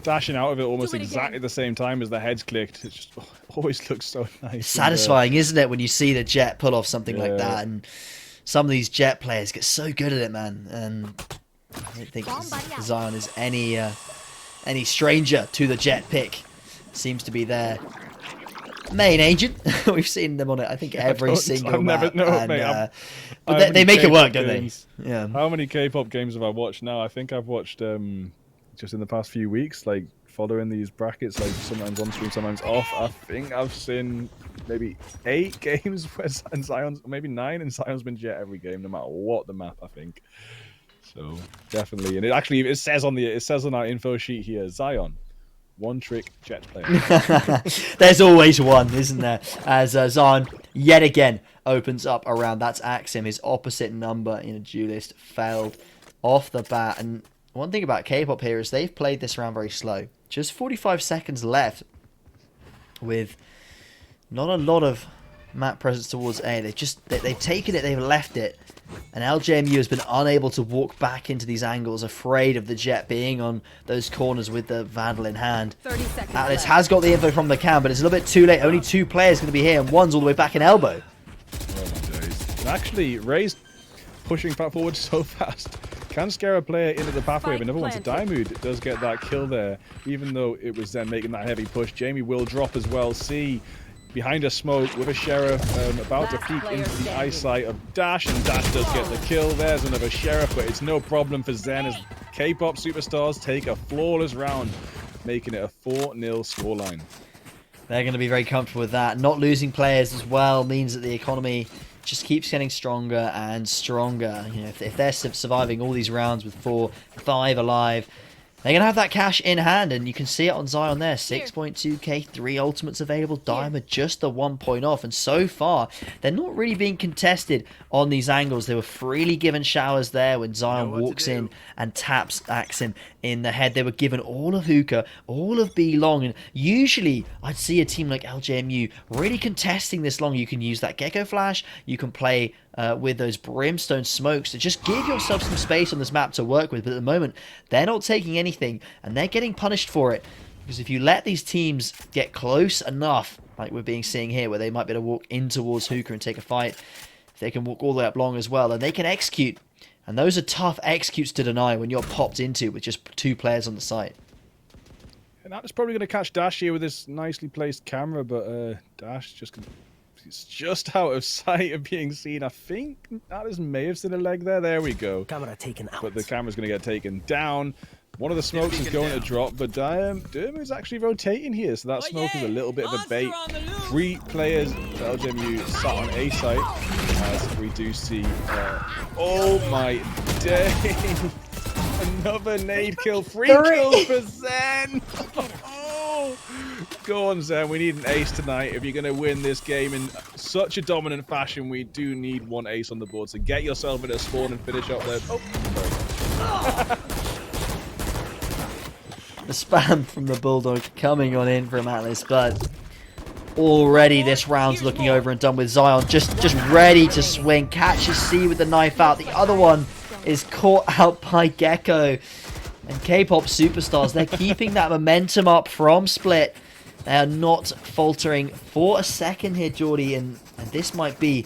Dashing out of it almost exactly the same time as the heads clicked. It just always looks so nice. It's satisfying, isn't it, when you see the Jet pull off something like that? And some of these Jet players get so good at it, man. And I don't think Zion is any stranger to the Jet pick. Seems to be their main agent. We've seen them on it, I think, every single map. But they make it work, don't they? Yeah. How many K-pop games have I watched now? I think I've watched just in the past few weeks, like following these brackets, like sometimes on stream, sometimes off. I think I've seen maybe 8 games where Zion's, maybe 9, and Zion's been Jet every game, no matter what the map, I think. So definitely, and it says on our info sheet here, Zion, one trick Jet player. There's always one, isn't there? As Zion yet again opens up around. That's Axim, his opposite number in a duelist, failed off the bat. And one thing about K-pop here is they've played this round very slow. Just 45 seconds left with not a lot of map presence towards A. They've taken it, they've left it. And LJMU has been unable to walk back into these angles, afraid of the Jet being on those corners with the Vandal in hand. 30 seconds Atlas has got the info from the cam, but it's a little bit too late. Only 2 players going to be here, and one's all the way back in elbow. Oh my days. And actually, Ray's pushing forward so fast. Can scare a player into the pathway of another one. So Diamond does get that kill there, even though it was then making that heavy push. Jamie will drop as well. C behind a smoke with a Sheriff about to peek into the eyesight of Dash, and Dash does get the kill. There's another Sheriff, but it's no problem for Zen as K-pop superstars take a flawless round, making it a 4-0 scoreline. They're going to be very comfortable with that. Not losing players as well means that the economy just keeps getting stronger and stronger. You know, if they're surviving all these rounds with 4, 5 alive, they're going to have that cash in hand, and you can see it on Zion there. 6.2k, 3 ultimates available. Diamond just the 1 point off, and so far, they're not really being contested on these angles. They were freely given showers there when Zion walks in and taps Axim in the head. They were given all of Hookah, all of B long, and usually I'd see a team like LJMU really contesting this long. You can use that Gecko Flash, you can play with those Brimstone smokes to just give yourself some space on this map to work with, but at the moment they're not taking anything and they're getting punished for it, because if you let these teams get close enough, like we're seeing here, where they might be able to walk in towards Hookah and take a fight, if they can walk all the way up long as well, then they can execute, and those are tough executes to deny when you're popped into with just 2 players on the site. And that is probably going to catch Dash here with this nicely placed camera, but Dash it's just out of sight of being seen. I think Atlas may have seen a leg there. There we go. Camera taken out. But the camera's going to get taken down. One of the smokes is going to drop, but Dermo is actually rotating here, so that smoke is a little bit of a bait. 3 players for LJMU sat on A site, as we do see. Oh my day! Another nade kill, 3 kills for Zen! Oh! Go on, Zen, we need an ace tonight. If you're going to win this game in such a dominant fashion, we do need 1 ace on the board, so get yourself in a spawn and finish up there. Oh, sorry. The spam from the Bulldog coming on in from Atlas, but already this round's looking over and done with Zion. Just ready to swing. Catches C with the knife out. The other one is caught out by Gecko. And K-pop superstars, they're keeping that momentum up from Split. They are not faltering for a second here, Geordie, and this might be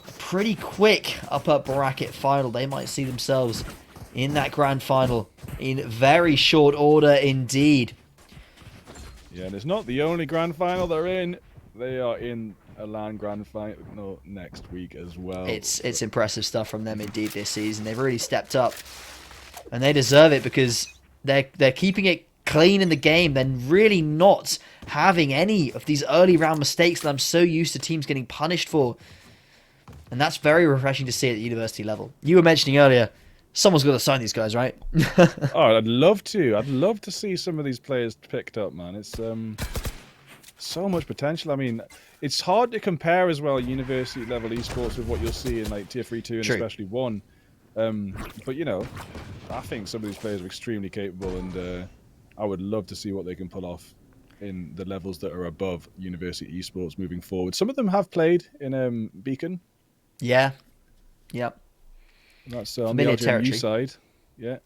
a pretty quick upper bracket final. They might see themselves in that grand final in very short order indeed. Yeah, and it's not the only grand final they're in. They are in a LAN grand final next week as well. It's impressive stuff from them indeed this season. They've really stepped up, and they deserve it because they're keeping it clean in the game. They're really not having any of these early round mistakes that I'm so used to teams getting punished for, and that's very refreshing to see at the university level. You were mentioning earlier, someone's got to sign these guys, right? Oh, I'd love to. I'd love to see some of these players picked up, man. It's so much potential. I mean, it's hard to compare as well university level esports with what you'll see in like tier 3, 2, and True. especially 1. But you know, I think some of these players are extremely capable, and I would love to see what they can pull off in the levels that are above university esports moving forward. Some of them have played in Beacon. Yeah. Yep. That's on the Familiar LGMU territory. side. Yeah.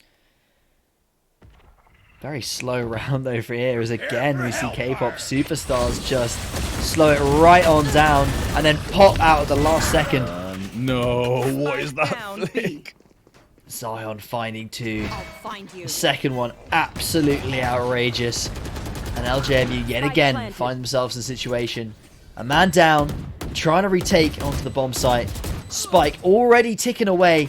Very slow round over here as again we see K-pop superstars just slow it right on down and then pop out at the last second. No, what is that Down flick? Zion finding 2. I'll find you. The second one absolutely outrageous. And LJMU yet again find themselves in a situation. A man down, trying to retake onto the bomb site. Spike already ticking away.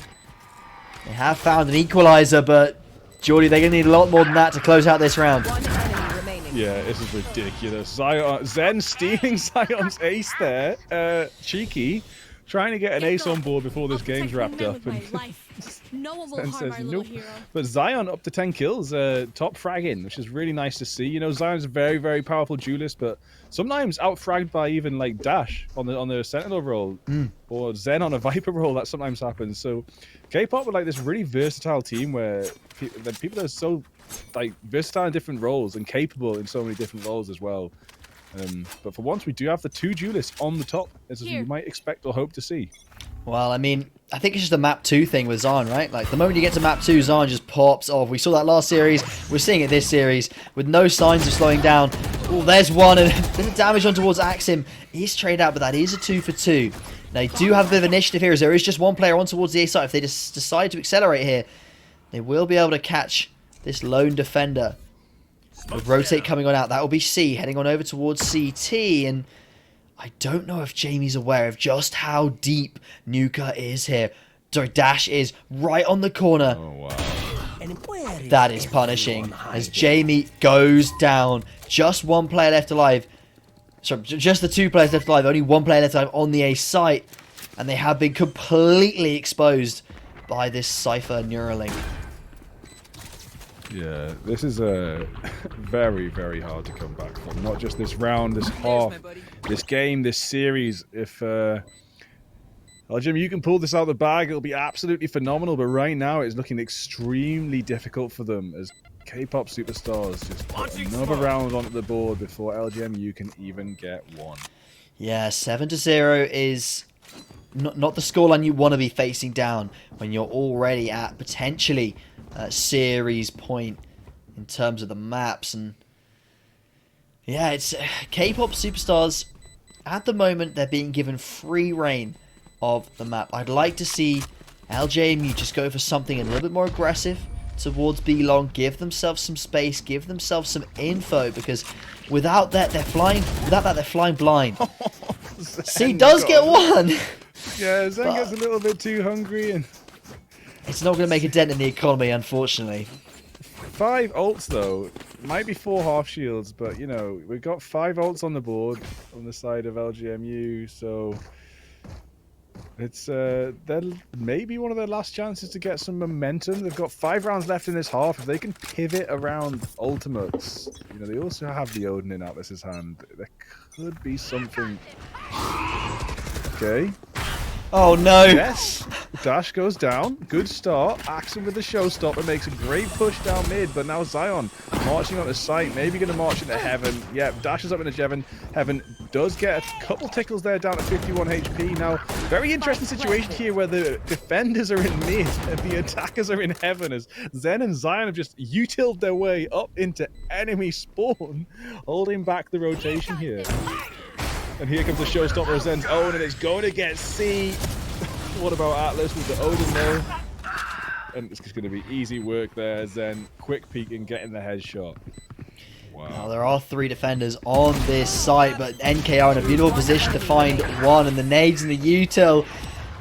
They have found an equalizer, but Jordy, they're going to need a lot more than that to close out this round. One enemy remaining. Yeah, this is ridiculous. Zen stealing Zion's ace there. Cheeky. Trying to get an ace on board before this game's wrapped up. And No one will Zen harm says our little nope. hero. But Zion up to 10 kills, top fragging, which is really nice to see. You know, Zion's a very, very powerful duelist, but sometimes out-fragged by even like Dash on the Sentinel role, or Zen on a Viper role. That sometimes happens. So K-pop are like this really versatile team where the people are so like versatile in different roles and capable in so many different roles as well. But for once, we do have the 2 duelists on the top, as you might expect or hope to see. Well, I mean, I think it's just a map 2 thing with Zion, right? Like, the moment you get to map 2, Zion just pops off. We saw that last series. We're seeing it this series with no signs of slowing down. Oh, there's one, and there's a damage on towards Axim. He's trade out, but that is a 2 for 2. They do have a bit of initiative here, as there is just one player on towards the A site. If they just decide to accelerate here, they will be able to catch this lone defender. With rotate coming on out, that will be C, heading on over towards CT, and I don't know if Jamie's aware of just how deep Nuka is here. So Dash is right on the corner. Oh, wow. That is punishing as Jamie goes down. Just one player left alive. Sorry, just the 2 players left alive. Only 1 player left alive on the A site. And they have been completely exposed by this Cypher Neuralink. Yeah, this is very, very hard to come back from. Not just this round, this half, this game, this series. If Jim, you can pull this out of the bag, it'll be absolutely phenomenal. But right now, it's looking extremely difficult for them as K-pop superstars just put another round onto the board before LGMU can even get one. Yeah, 7-0 is not the scoreline you want to be facing down when you're already at potentially series point in terms of the maps. And yeah, it's K-pop superstars at the moment. They're being given free reign of the map. I'd like to see LJMU just go for something a little bit more aggressive towards B long, give themselves some space, give themselves some info, because without that they're flying blind. C does get one. Yeah, Zen gets a little bit too hungry, and it's not going to make a dent in the economy, unfortunately. 5 ults though, might be 4 half shields, but you know, we've got 5 ults on the board on the side of LGMU, so it's maybe one of their last chances to get some momentum. They've got 5 rounds left in this half. If they can pivot around ultimates, you know, they also have the Odin in Atlas's hand. There could be something. Okay. Oh no! Yes! Dash goes down. Good start. Axel with the showstopper makes a great push down mid, but now Zion marching on the site. Maybe going to march into Heaven. Yeah, Dash is up into Heaven. Heaven does get a couple tickles there down at 51 HP. Now, very interesting situation here where the defenders are in mid and the attackers are in Heaven as Zen and Zion have just utiled their way up into enemy spawn, holding back the rotation here. And here comes the showstopper of Zen's own, and it's going to get C. What about Atlas with the Odin there? And it's just going to be easy work there. Zen quick peek and getting the headshot. Wow. Now, there are 3 defenders on this site, but NK are in a beautiful position to find one, and the nades and the util.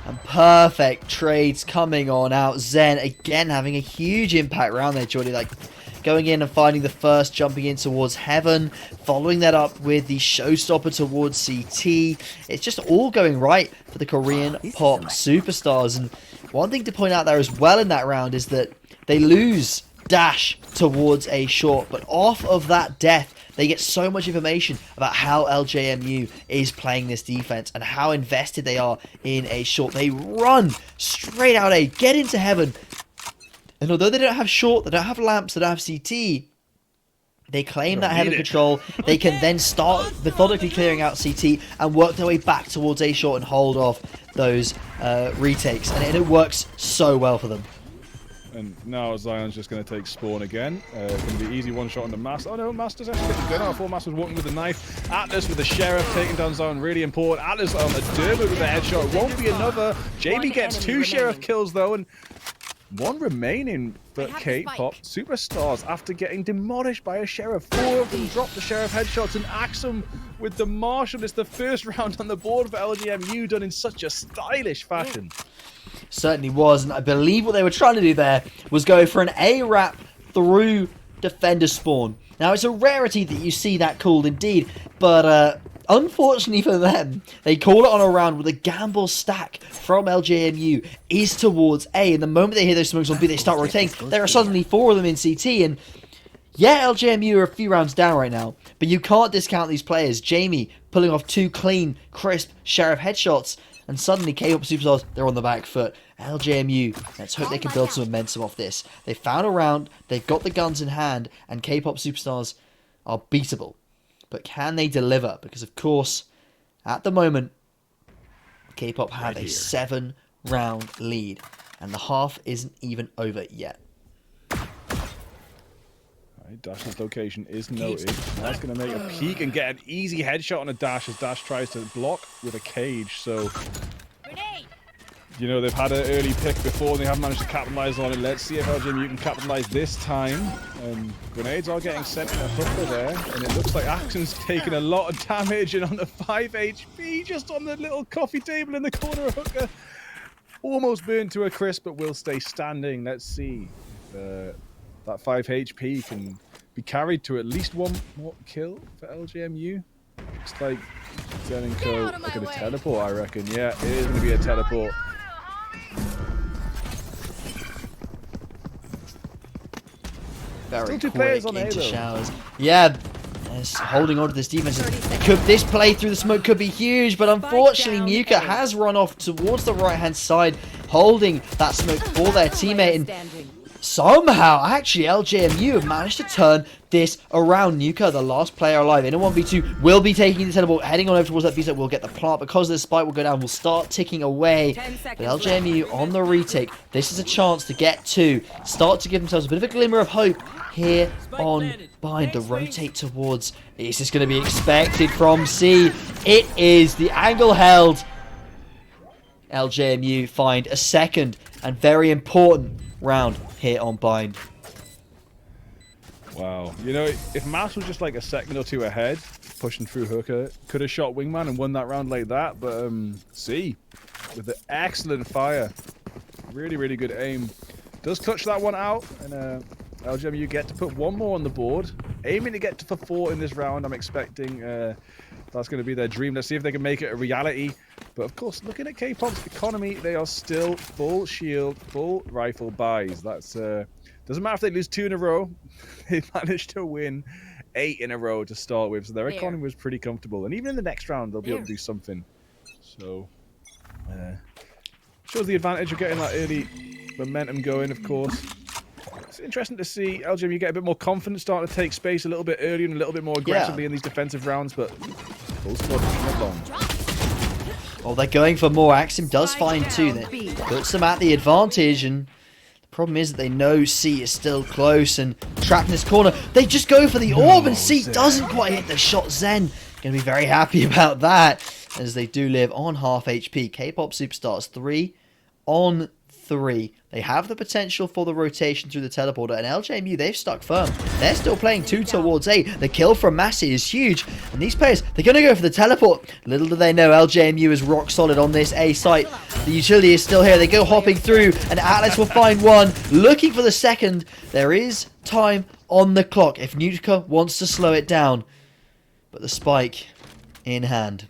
And perfect trades coming on out. Zen again having a huge impact around there, Jordy. Like, going in and finding the first, jumping in towards Heaven, following that up with the showstopper towards CT. It's just all going right for the Korean pop superstars. And one thing to point out there as well in that round is that they lose Dash towards A short, but off of that death, They get so much information about how LJMU is playing this defense and how invested they are in a short. They run straight out A, get into heaven. And although they don't have short, they don't have lamps, they don't have CT, they claim that heaven control. They can then start methodically clearing out CT and work their way back towards A short and hold off those retakes. And it works so well for them. And now Zion's just going to take spawn again. Going to be easy one shot on the Master. Oh no, Master's actually getting the gun out. I thought Master was walking with the knife. Atlas with the Sheriff taking down Zion, really important. Atlas on the Dermot with the headshot. Won't be another. Jamie gets 2 Sheriff kills though, and 1 remaining for K-pop Superstars after getting demolished by a Sheriff. 4 of them drop the Sheriff headshots, and Axum with the Marshall. It's the first round on the board for LGMU, done in such a stylish fashion. Certainly was, and I believe what they were trying to do there was go for an A-wrap through defender spawn. Now, it's a rarity that you see that called indeed, but unfortunately for them, they call it on a round where the gamble stack from LJMU is towards A, and the moment they hear those smokes on B, they start rotating. There are suddenly 4 of them in CT, and yeah, LJMU are a few rounds down right now, but you can't discount these players. Jamie pulling off 2 clean, crisp Sheriff headshots, and suddenly K-pop Superstars, they're on the back foot. LJMU, let's hope they can build some momentum off this. They found a round, they've got the guns in hand, and K-pop Superstars are beatable. But can they deliver? Because of course, at the moment, K-pop have a 7-round lead, and the half isn't even over yet. Dash's location is noted. That's going to make a peek and get an easy headshot on a Dash as Dash tries to block with a cage. So, you know, they've had an early pick before and they haven't managed to capitalize on it. Let's see if LGMU can capitalize this time. Grenades are getting sent in a hooker there, and it looks like Axon's taking a lot of damage, and on the 5 HP, just on the little coffee table in the corner of hooker. Almost burned to a crisp, but will stay standing. Let's see if that 5 HP can be carried to at least 1 more kill for LGMU. Looks like Zen and Co are going to teleport, I reckon. Yeah, it is going to be a teleport. Very Still 2 quick players on A, into though. showers. Yeah, holding on to this defense. This play through the smoke could be huge, but unfortunately Nuka has run off towards the right-hand side, holding that smoke for their teammate. And somehow, actually, LJMU have managed to turn this around. Nuka, the last player alive in a 1v2, will be taking the teleport, heading on over towards that B-site, will get the plant because the spike will go down, will start ticking away. But LJMU on the retake, this is a chance to get 2, start to give themselves a bit of a glimmer of hope here on Bind. The rotate towards, is this going to be expected from C? It is. The angle held. LJMU find a second and very important round here on Bind. Wow. You know, if Mass was just like a second or 2 ahead, pushing through hooker, could have shot Wingman and won that round like that, but C, with the excellent fire. Really, really good aim. Does clutch that one out, and LGMU get to put 1 more on the board. Aiming to get to 4 in this round, I'm expecting that's going to be their dream. Let's see if they can make it a reality. But of course, looking at K-pop's economy, they are still full shield, full rifle buys. That's doesn't matter if they lose 2 in a row. They managed to win 8 in a row to start with, so their economy was pretty comfortable. And even in the next round, they'll be able to do something. So, shows the advantage of getting that early momentum going, of course. It's interesting to see LGMU get a bit more confident, starting to take space a little bit earlier and a little bit more aggressively in these defensive rounds, but full squad not long. Well, they're going for more. Axim does find 2. That puts them at the advantage, and the problem is that they know C is still close and trapped in this corner. They just go for the orb, and C doesn't quite hit the shot. Zen going to be very happy about that, as they do live on half HP. K-pop Superstars 3 on 3. They have the potential for the rotation through the teleporter, and LJMU, they've stuck firm. They're still playing 2 towards A. The kill from Massey is huge, and these players, they're going to go for the teleport. Little do they know, LJMU is rock solid on this A site. The utility is still here. They go hopping through, and Atlas will find 1, looking for the second. There is time on the clock if Nuka wants to slow it down, but the spike in hand.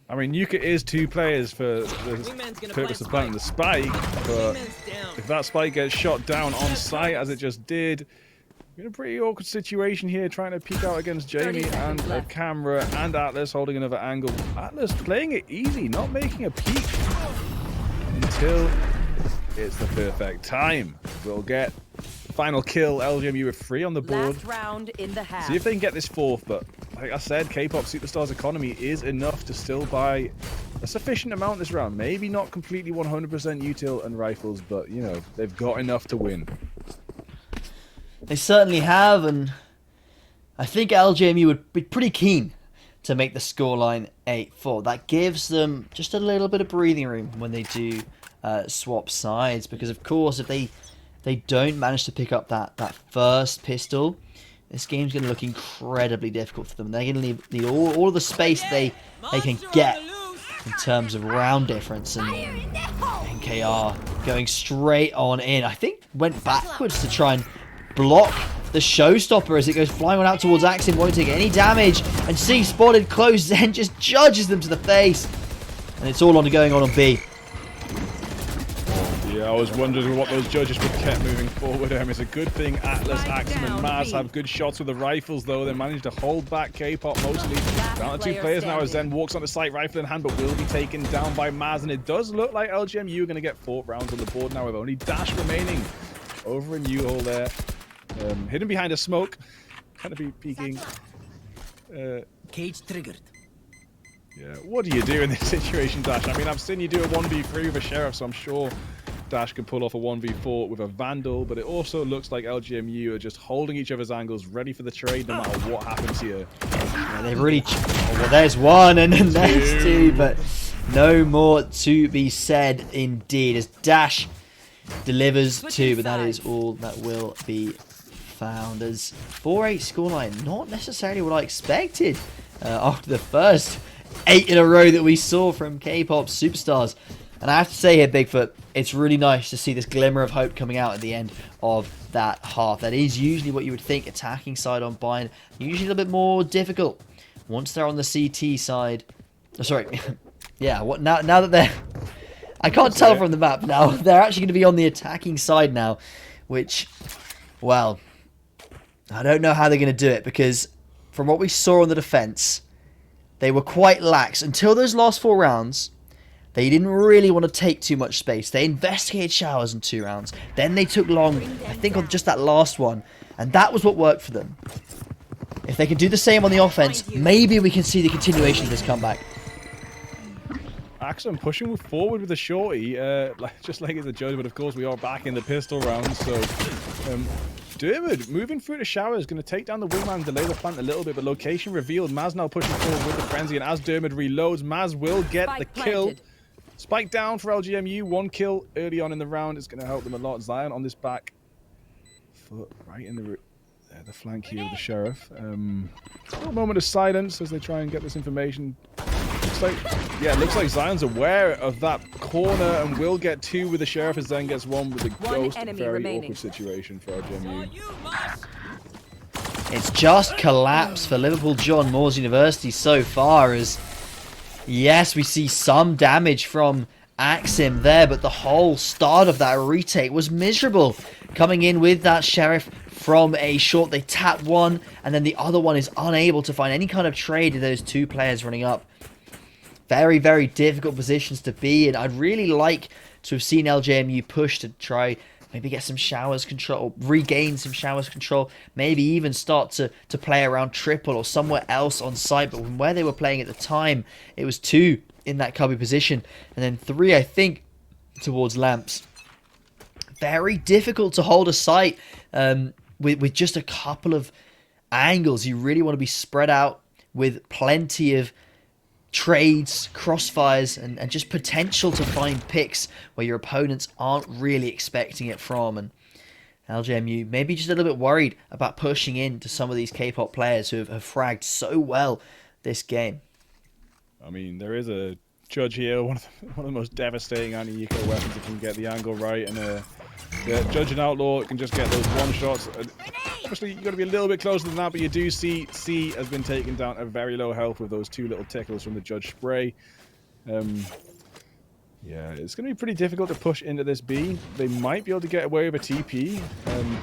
I mean, Nuka is 2 players for the purpose of planting the spike, but if that spike gets shot down on site, as it just did, In a pretty awkward situation here, trying to peek out against Jamie and a camera, and Atlas holding another angle. Atlas playing it easy, not making a peek until it's the perfect time. We'll get the final kill. LGMU with 3 on the board. Last round in the half. See if they can get this 4th, but like I said, K-pop Superstars economy is enough to still buy a sufficient amount this round. Maybe not completely 100% util and rifles, but you know, they've got enough to win. They certainly have, and I think LGMU would be pretty keen to make the scoreline 8-4. That gives them just a little bit of breathing room when they do swap sides, because of course if they don't manage to pick up that first pistol, this game's going to look incredibly difficult for them. They're going to need all of the space they can get in terms of round difference, and NKR going straight on in. I think went backwards to try and block the showstopper as it goes flying on out towards Axim, won't take any damage, and C spotted close, Zen just judges them to the face, and it's all on going on B. Yeah, I was wondering what those judges would kept moving forward. It's a good thing Atlas, Axim, and Maz have good shots with the rifles, though. They managed to hold back K-pop mostly. Down to 2 players now as Zen walks onto site, rifle in hand, but will be taken down by Maz, and it does look like LGMU are going to get 4 rounds on the board now with only Dash remaining over in U-hole there. Hidden behind a smoke, kind of be peeking. Cage triggered. Yeah, what do you do in this situation, Dash? I mean, I've seen you do a 1v3 with a Sheriff, so I'm sure Dash can pull off a 1v4 with a Vandal, but it also looks like LGMU are just holding each other's angles, ready for the trade no matter what happens here. Yeah, they really... Oh, well, there's 1 and then there's 2, but no more to be said indeed, as Dash delivers 2, but that is all that will be found. As 4-8 scoreline, not necessarily what I expected after the first 8 in a row that we saw from K-pop Superstars. And I have to say here, Bigfoot, it's really nice to see this glimmer of hope coming out at the end of that half. That is usually what you would think attacking side on Bind, usually a little bit more difficult once they're on the CT side. Oh, sorry, yeah. What now that they're, I can't tell from the map now. They're actually going to be on the attacking side now, which, well, I don't know how they're going to do it, because from what we saw on the defense, they were quite lax until those last 4 rounds. They didn't really want to take too much space. They investigated showers in 2 rounds. Then they took long, I think, on just that last one. And that was what worked for them. If they can do the same on the offense, maybe we can see the continuation of this comeback. Axum pushing forward with the shorty, just like it's a judge, but of course we are back in the pistol round, so... Dermot moving through the shower is going to take down the wingman, delay the plant a little bit, but location revealed. Maz now pushing forward with the frenzy, and as Dermot reloads, Maz will get the kill. Spike down for LGMU, 1 kill early on in the round. It's going to help them a lot. Zion on this back foot, right in the flank here with the Sheriff. A moment of silence as they try and get this information. Looks like Zion's aware of that corner and will get 2 with the Sheriff as Zen gets 1 with the Ghost. Very awkward situation for LGMU. It's just collapsed for Liverpool John Moores University so far, as yes, we see some damage from Axim there, but the whole start of that retake was miserable. Coming in with that Sheriff from a short, they tap 1, and then the other one is unable to find any kind of trade with those 2 players running up. Very, very difficult positions to be in. I'd really like to have seen LJMU push to try maybe get some showers control, regain some showers control, maybe even start to play around triple or somewhere else on site. But from where they were playing at the time, it was 2 in that cubby position, and then 3, I think, towards lamps. Very difficult to hold a site with just a couple of angles. You really want to be spread out with plenty of trades, crossfires, and just potential to find picks where your opponents aren't really expecting it from. And LJMU maybe just a little bit worried about pushing into some of these K-pop players who have fragged so well this game. I mean, there is a judge here, one of the most devastating anti-eco weapons that can get the angle right, and judge and outlaw can just get those 1 shots. Obviously, you've got to be a little bit closer than that, but you do see C has been taken down at very low health with those 2 little tickles from the judge spray. Yeah, it's going to be pretty difficult to push into this B. They might be able to get away with a TP,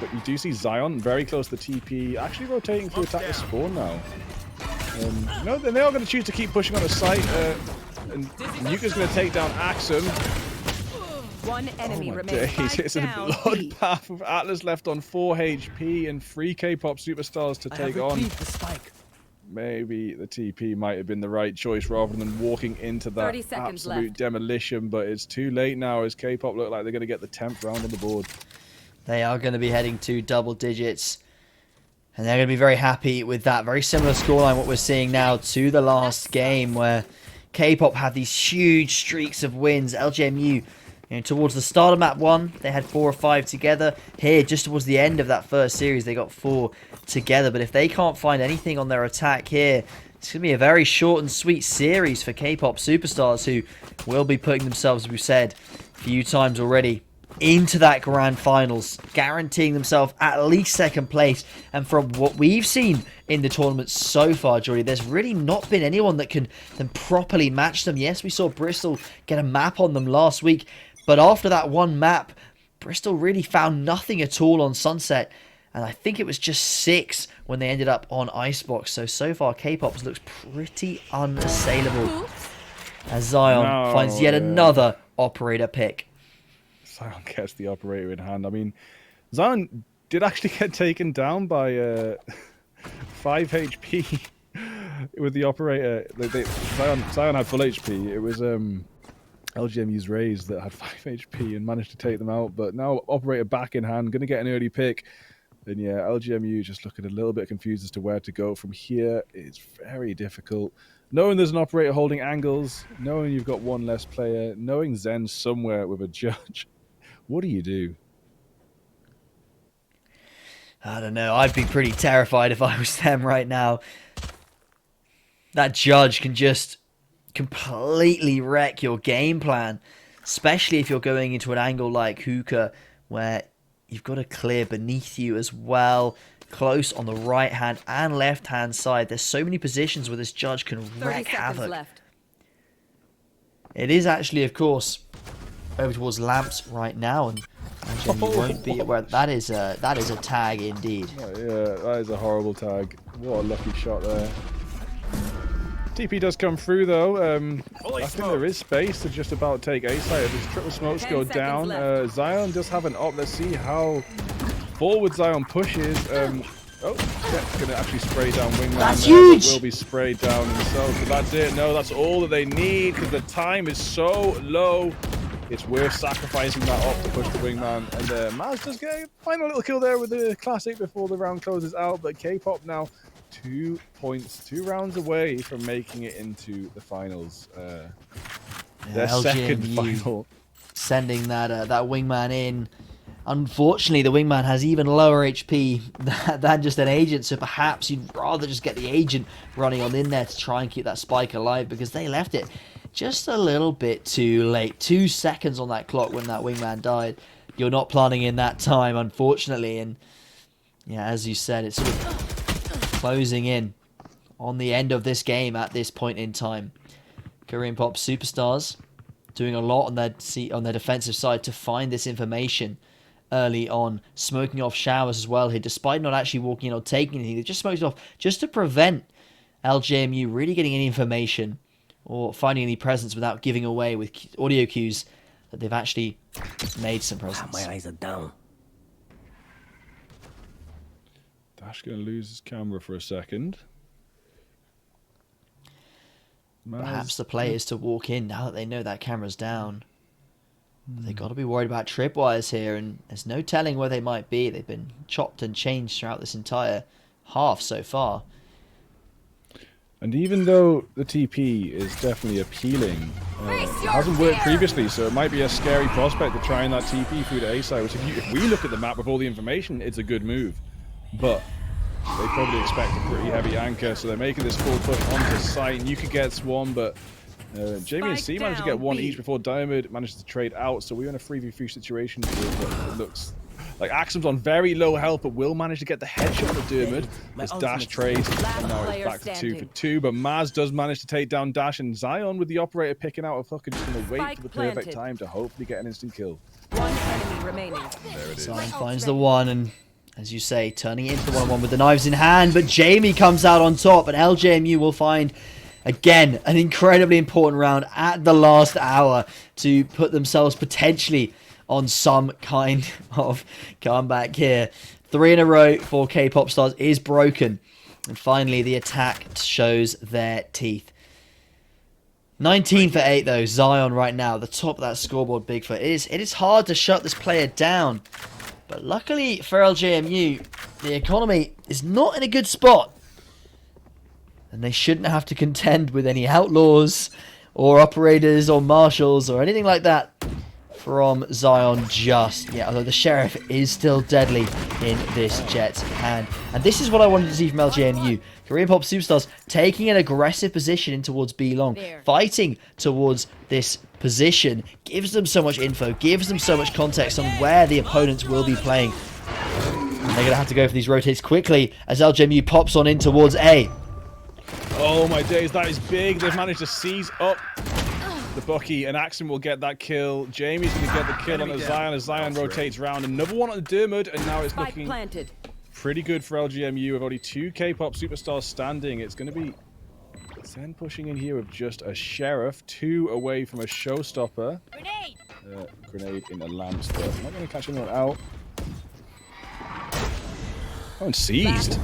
but you do see Zion very close to the TP, actually rotating through attack the spawn now. No, they are going to choose to keep pushing on the site, and Nuka's going to take down Axum. One enemy Oh my remains. days, it's a bloodbath with Atlas left on 4 HP and 3 K-pop superstars to I take have on. retrieved the spike. Maybe the TP might have been the right choice rather than walking into that 30 seconds absolute left. demolition, but it's too late now as K-pop look like they're going to get the 10th round on the board. They are going to be heading to double digits. And they're going to be very happy with that. Very similar scoreline what we're seeing now to the last game where K-pop had these huge streaks of wins. LGMU, towards the start of map 1, they had 4 or 5 together. Here, just towards the end of that first series, they got 4 together. But if they can't find anything on their attack here, it's going to be a very short and sweet series for K-pop superstars who will be putting themselves, as we've said a few times already, into that grand finals, guaranteeing themselves at least second place. And from what we've seen in the tournament so far, Jordy, there's really not been anyone that can then properly match them. Yes, we saw Bristol get a map on them last week, but after that one map, Bristol really found nothing at all on Sunset. And I think it was just 6 when they ended up on Icebox. So far, K-Pop's looks pretty unassailable as Zion finds yet another operator pick. Zion gets the operator in hand. I mean, Zion did actually get taken down by 5 HP with the operator. Zion had full HP. It was LGMU's Raze that had 5 HP and managed to take them out. But now operator back in hand, going to get an early pick. And yeah, LGMU just looking a little bit confused as to where to go from here. It's very difficult. Knowing there's an operator holding angles, knowing you've got one less player, knowing Zen's somewhere with a judge. What do you do? I don't know. I'd be pretty terrified if I was them right now. That judge can just completely wreck your game plan, especially if you're going into an angle like hookah where you've got to clear beneath you as well, close on the right hand and left hand side. There's so many positions where this judge can wreak havoc. Left. It is actually, of course, over towards lamps right now, and you won't be aware that is a tag indeed. Oh, yeah, that is a horrible tag. What a lucky shot there. TP does come through though. I think there is space to just about take A site. If his triple smokes go down, Zion does have an op. Let's see how forward Zion pushes. Oh, Jet's going to actually spray down Wingman. That's huge! Will be sprayed down himself. But that's it. No, that's all that they need because the time is so low. It's worth sacrificing that op to push the Wingman. And Maz does get a final little kill there with the classic before the round closes out. But K-pop now 2 points, 2 rounds away from making it into the finals. Their second final. Sending that Wingman in. Unfortunately, the Wingman has even lower HP than just an agent, so perhaps you'd rather just get the agent running on in there to try and keep that spike alive, because they left it just a little bit too late. 2 seconds on that clock when that Wingman died. You're not planning in that time, unfortunately, and yeah, as you said, it's sort of closing in on the end of this game at this point in time. Korean Pop Superstars doing a lot on their defensive side to find this information early on, smoking off showers as well here, despite not actually walking in or taking anything. They just smoked it off just to prevent LJMU really getting any information or finding any presence without giving away with audio cues that they've actually made some presence. My eyes are down. Dash going to lose his camera for a second. Perhaps the play is to walk in now that they know that camera's down. They've got to be worried about tripwires here, and there's no telling where they might be. They've been chopped and changed throughout this entire half so far. And even though the TP is definitely appealing, it hasn't worked previously, so it might be a scary prospect to try and that TP through the A side, which if we look at the map with all the information, it's a good move. But they probably expect a pretty heavy anchor, so they're making this full push onto site. Nuka gets one, but Jamie and C managed to get one each before Diamond manages to trade out, so we're in a 3v3 situation with what looks Like Axum's on very low health, but will manage to get the headshot on the Dermot. This Dash trade, and now it's back to 2 for 2. But Maz does manage to take down Dash, and Zion with the operator picking out a hook and just going to wait for the perfect time to hopefully get an instant kill. One enemy remaining. There it is. Zion finds the one, and as you say, turning it into the 1-1 with the knives in hand. But Jamie comes out on top, and LJMU will find, again, an incredibly important round at the last hour to put themselves potentially on some kind of comeback here. 3 in a row for K-pop stars is broken. And finally, the attack shows their teeth. 19 for 8, though. Zion right now, the top of that scoreboard, Bigfoot. It is hard to shut this player down. But luckily for LJMU, the economy is not in a good spot. And they shouldn't have to contend with any outlaws or operators or marshals or anything like that from Zion just yet. Although the Sheriff is still deadly in this Jet's hand. And this is what I wanted to see from LJMU. Korean Pop Superstars taking an aggressive position in towards B Long. Fighting towards this position gives them so much info, gives them so much context on where the opponents will be playing. And they're going to have to go for these rotates quickly as LJMU pops on in towards A. Oh my days, that is big. They've managed to seize up the Bucky, and Axum will get that kill. Jamie's going to get the kill on the Zion as Zion rotates round. Another one on the Dermot, and now it's looking pretty good for LGMU with only 2 K-pop superstars standing. It's going to be Zen pushing in here with just a Sheriff, 2 away from a Showstopper. Grenade in the lamps, but I'm not going to catch anyone out. Oh, and seized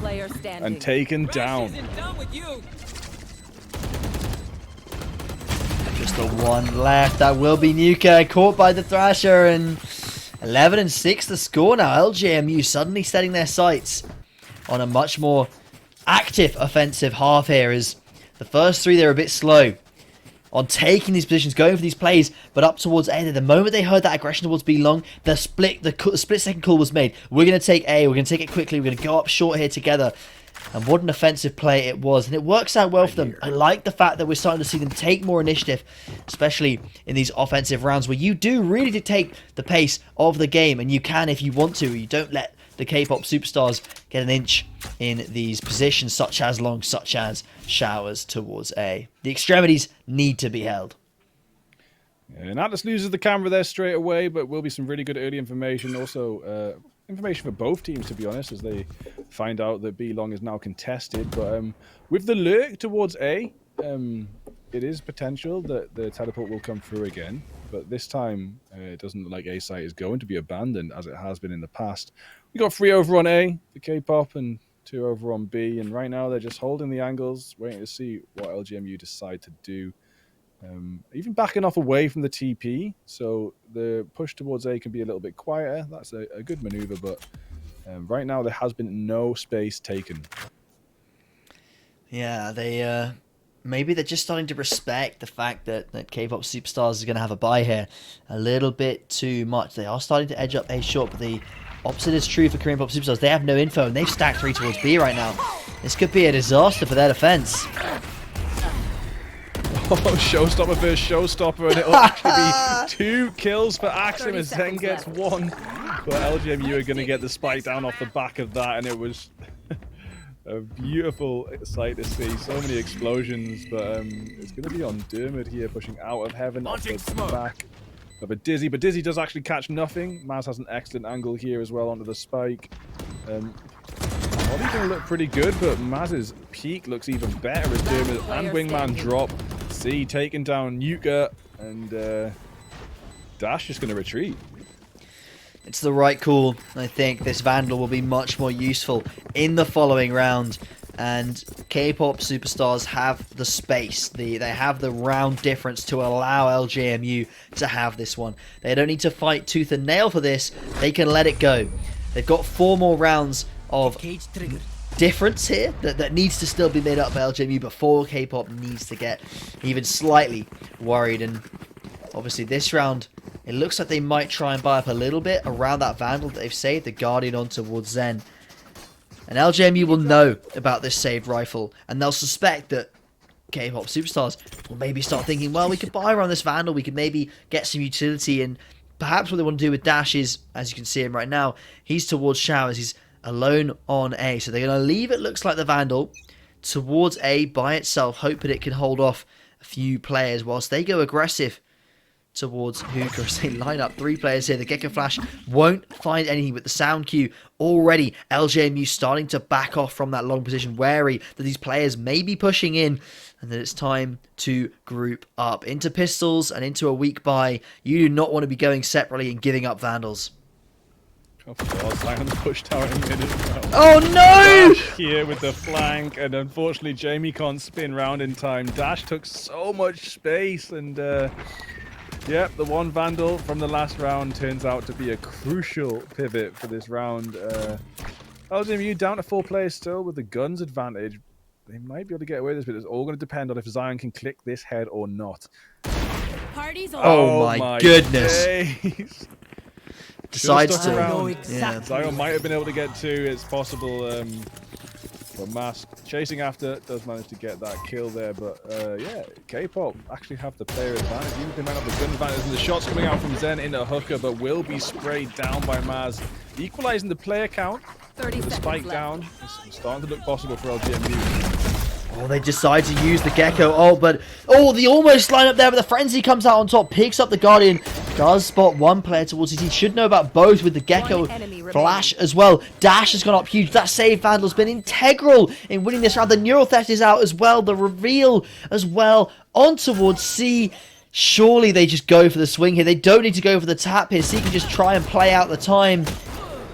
and taken down. Just the one left. That will be Nuka, caught by the Thrasher, and 11 and 6 the score now. LJMU suddenly setting their sights on a much more active offensive half here, as the first 3 they're a bit slow on taking these positions, going for these plays, but up towards A. The moment they heard that aggression towards B Long, the split second call was made. We're going to take A, we're going to take it quickly, we're going to go up short here together. And what an offensive play it was, and it works out well for them. I like the fact that we're starting to see them take more initiative, especially in these offensive rounds where you do really dictate the pace of the game, and you can if you want to. You don't let the K-pop superstars get an inch in these positions, such as Long, such as showers towards A. The extremities need to be held. And Atlas loses the camera there straight away, but will be some really good early information. Also, information for both teams, to be honest, as they find out that B Long is now contested. But with the lurk towards A, it is potential that the teleport will come through again. But this time, it doesn't look like A site is going to be abandoned as it has been in the past. We got 3 over on A for K-pop and 2 over on B. And right now, they're just holding the angles, waiting to see what LGMU decide to do. Even backing off away from the TP, so the push towards A can be a little bit quieter. That's a good maneuver, but right now there has been no space taken. Yeah, they maybe they're just starting to respect the fact that K-pop superstars is going to have a bye here a little bit too much. They are starting to edge up A short, but the opposite is true for Korean pop superstars. They have no info, and they've stacked 3 towards B right now. This could be a disaster for their defense. Oh, Showstopper versus Showstopper, and it'll actually be 2 kills for Axum as Zen gets 1. But LGMU are going to get the spike down off the back of that, and it was a beautiful sight to see. So many explosions, but it's going to be on Dermot here, pushing out of heaven off the back of a Dizzy. But Dizzy does actually catch nothing. Maz has an excellent angle here as well onto the spike. Molly's going to look pretty good, but Maz's peak looks even better as Dermot and Wingman drop. C taking down Nuka, and Dash is going to retreat. It's the right call. I think this Vandal will be much more useful in the following round. And K-pop superstars have the space. They have the round difference to allow LJMU to have this one. They don't need to fight tooth and nail for this. They can let it go. They've got 4 more rounds of difference here that needs to still be made up by LJMU before K-pop needs to get even slightly worried. And obviously this round, it looks like they might try and buy up a little bit around that Vandal that they've saved, the Guardian on towards Zen. And LJMU will know about this saved rifle, and they'll suspect that K-pop superstars will maybe start thinking, well, we could buy around this Vandal, we could maybe get some utility and perhaps what they want to do with Dash is, as you can see him right now, he's towards Showers. He's alone on A. So they're going to leave it, looks like, the Vandal towards A by itself, hoping it can hold off a few players whilst they go aggressive towards Hookah as they line up 3 players here. The Gecko Flash won't find anything with the sound cue. Already, LJMU starting to back off from that long position, wary that these players may be pushing in and that it's time to group up. Into pistols and into a weak buy. You do not want to be going separately and giving up Vandals. Of course, Lion's push tower in mid as well. Oh no! Dash here with the flank, and unfortunately Jamie can't spin round in time. Dash took so much space, and yep, the one Vandal from the last round turns out to be a crucial pivot for this round. LJMU down to 4 players still with the guns advantage. They might be able to get away with this, but it's all going to depend on if Zion can click this head or not. Party's over. Oh my goodness. Days. Decides Should've stuck to. around. Yeah. Zion might have been able to get 2. It's possible. But Mask chasing after does manage to get that kill there. But yeah, K-pop actually have the player advantage. Even if they might have the gun advantage, and the shots coming out from Zen into Hooker, but will be sprayed down by Maz, equalizing the player count. 30 The seconds spike left. down. It's starting to look possible for LGMU. Oh, they decide to use the Gecko. Oh, but... Oh, the almost line up there, but the Frenzy comes out on top, picks up the Guardian, does spot one player towards it. He should know about both with the Gecko One enemy Flash as well. Dash has gone up huge. That save Vandal's been integral in winning this round. The Neural Theft is out as well. The reveal as well on towards C. Surely they just go for the swing here. They don't need to go for the tap here. C can just try and play out the time.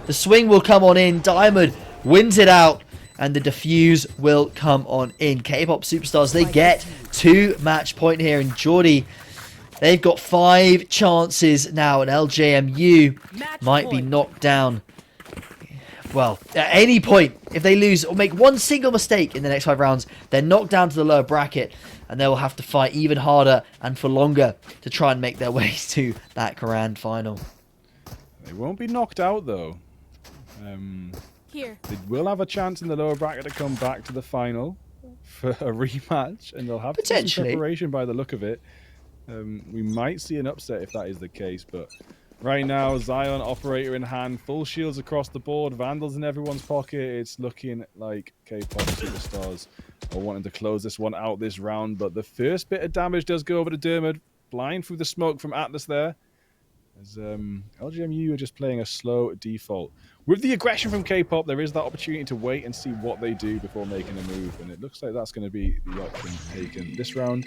The swing will come on in. Diamond wins it out. And the defuse will come on in. K-pop Superstars, they get 2 match point here. And Geordie, they've got 5 chances now. And LJMU might be knocked down. Well, at any point, if they lose or make one single mistake in the next 5 rounds, they're knocked down to the lower bracket. And they will have to fight even harder and for longer to try and make their way to that grand final. They won't be knocked out, though. Here. They will have a chance in the lower bracket to come back to the final for a rematch, and they'll have to do some Potentially. preparation by the look of it. We might see an upset if that is the case, but right now, Zion, operator in hand, full shields across the board, Vandals in everyone's pocket. It's looking like K-pop Superstars are wanting to close this one out this round, but the first bit of damage does go over to Dermot, blind through the smoke from Atlas there, as LGMU are just playing a slow default. With the aggression from K-pop, there is that opportunity to wait and see what they do before making a move, and it looks like that's going to be the option taken this round.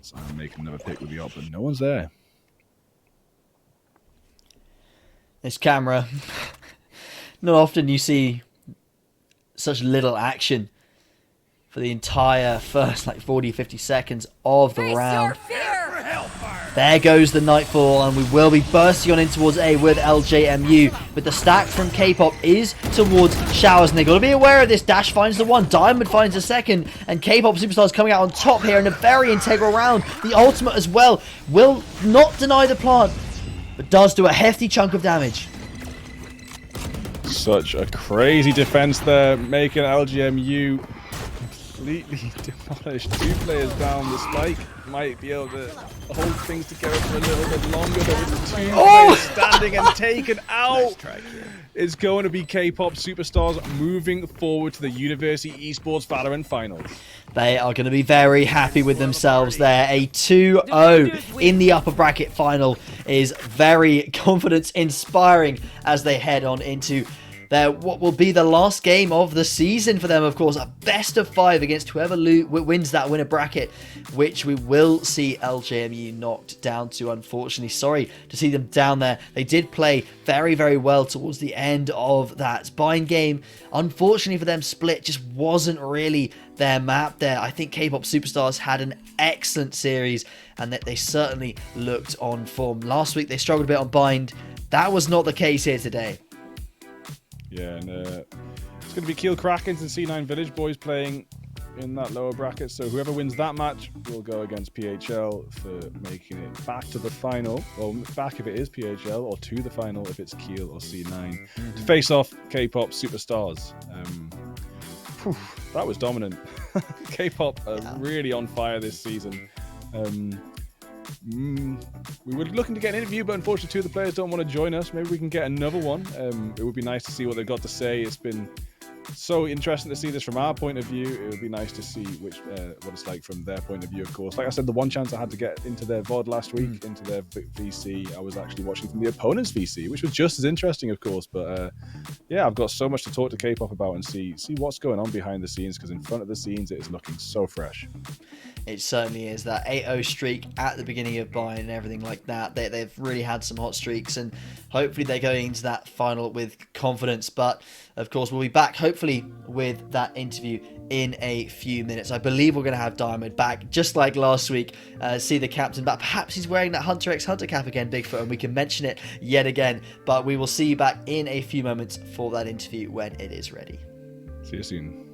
So I'm making another pick with the op, but no one's there. This camera. Not often you see such little action for the entire first 40, 50 seconds of the round. There goes the Nightfall, and we will be bursting on in towards A with LJMU. But the stack from K-pop is towards Showers, and they've got to be aware of this. Dash finds the one, Diamond finds the second, and K-pop Superstars coming out on top here in a very integral round. The ultimate as well will not deny the plant, but does do a hefty chunk of damage. Such a crazy defense there, making LGMU completely demolished. 2 players down. The spike might be able to hold things together for a little bit longer, but with 2 players standing and taken out, it's going to be K-pop Superstars moving forward to the University Esports Valorant Finals. They are going to be very happy with themselves there. A 2-0 in the upper bracket final is very confidence-inspiring as they head on into what will be the last game of the season for them, of course. A best of 5 against whoever wins that winner bracket, which we will see LJMU knocked down to, unfortunately. Sorry to see them down there. They did play very, very well towards the end of that Bind game. Unfortunately for them, Split just wasn't really their map there. I think K-pop Superstars had an excellent series, and that they certainly looked on form. Last week, they struggled a bit on Bind. That was not the case here today. Yeah, and it's going to be Kiel Krakens and C9 Village Boys playing in that lower bracket. So whoever wins that match will go against PHL for making it back to the final. Well, back if it is PHL, or to the final if it's Kiel or C9. To face off K-pop Superstars. That was dominant. K-pop are really on fire this season. We were looking to get an interview, but unfortunately 2 of the players don't want to join us. Maybe we can get another one. It would be nice to see what they've got to say. It's been so interesting to see this from our point of view. It would be nice to see what it's like from their point of view, of course. Like I said, the one chance I had to get into their VOD last week, into their VC, I was actually watching from the opponent's VC, which was just as interesting, of course. But yeah, I've got so much to talk to K-pop about and see what's going on behind the scenes, because in front of the scenes, it is looking so fresh. It certainly is. That 8-0 streak at the beginning of Bayern and everything like that. They've really had some hot streaks, and hopefully they're going into that final with confidence. But of course, we'll be back hopefully with that interview in a few minutes. I believe we're going to have Diamond back, just like last week. See the captain back. Perhaps he's wearing that Hunter x Hunter cap again, Bigfoot, and we can mention it yet again. But we will see you back in a few moments for that interview when it is ready. See you soon.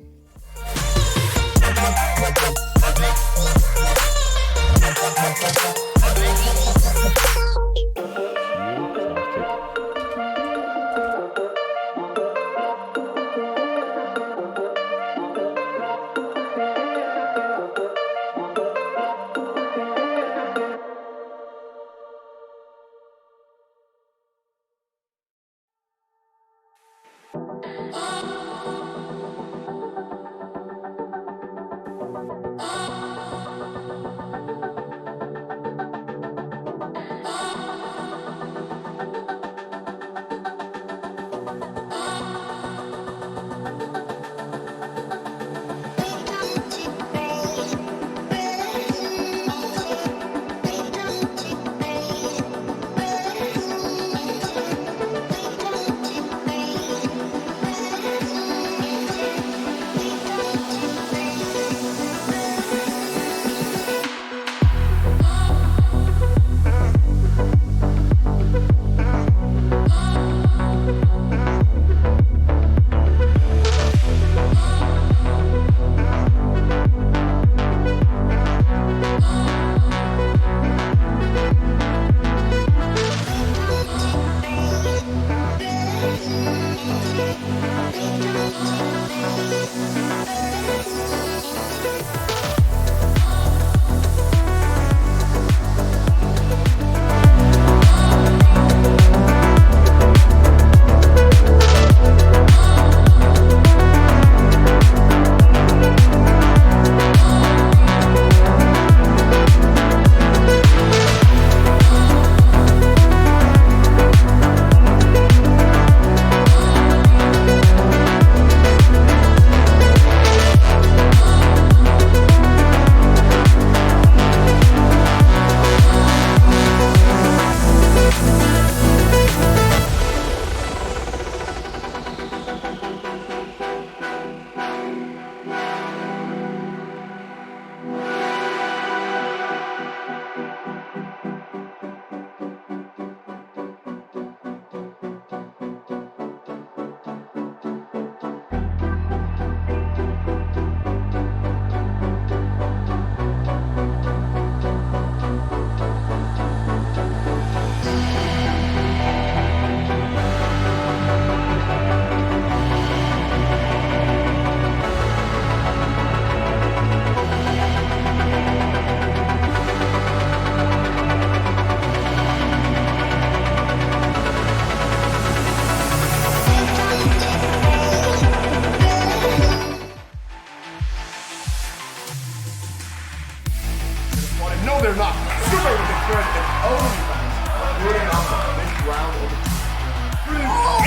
No, they're not. Super with the current and only fans rooting off this round of the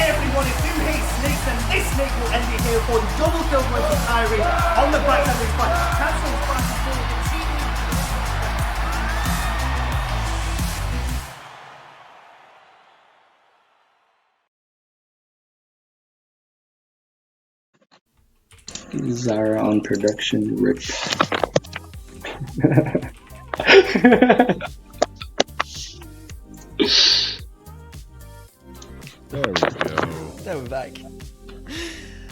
Everyone, if you hate snakes, then this snake will end it here for the double kill going from Kyrie on the backside of his fight. Cancels fast and forward. Zara on production, Rick. There we go. There we're back.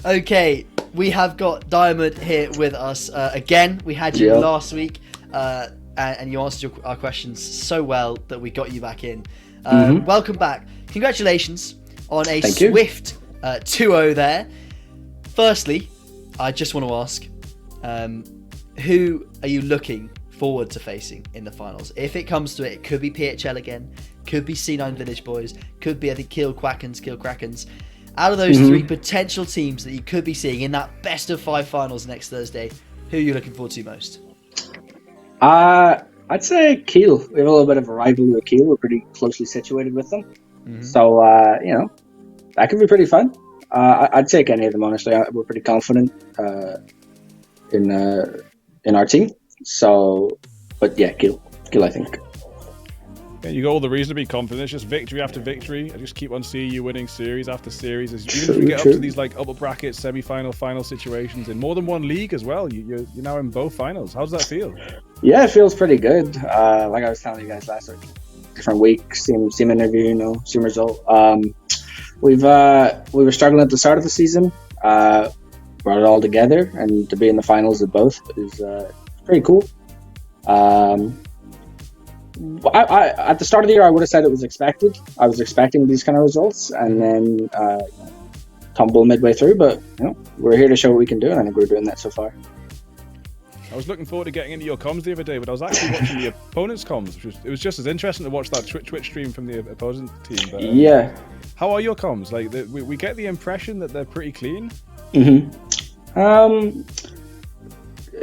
Okay, we have got Diamond here with us again. We had you last week, and you answered our questions so well that we got you back in. Welcome back. Congratulations on a swift 2-0 there. Firstly, I just want to ask, who are you looking forward to facing in the finals? If it comes to it, it could be PHL again, could be C9 Village Boys, could be, I think, Kill Krakens. Out of those three potential teams that you could be seeing in that best of 5 finals next Thursday, who are you looking forward to most? I'd say Kiel. We have a little bit of a rivalry with Kiel. We're pretty closely situated with them. So, that could be pretty fun. I'd take any of them, honestly. We're pretty confident in our team. So, but yeah, Kiel, I think. Yeah, you got all the reason to be confident. It's just victory after victory. I just keep on seeing you winning series after series. Even if we get up to these like upper bracket, semi-final, final situations in more than one league as well, you're now in both finals. How does that feel? Yeah, it feels pretty good. Like I was telling you guys last week, different week, same interview, same result. We were struggling at the start of the season. Brought it all together, and to be in the finals of both is pretty cool. I at the start of the year, I would have said it was expected. I was expecting these kind of results, and then tumble midway through. But we're here to show what we can do, and I think we're doing that so far. I was looking forward to getting into your comms the other day, but I was actually watching the opponent's comms. It was just as interesting to watch that Twitch stream from the opposing team. But, yeah. How are your comms? Like, we get the impression that they're pretty clean.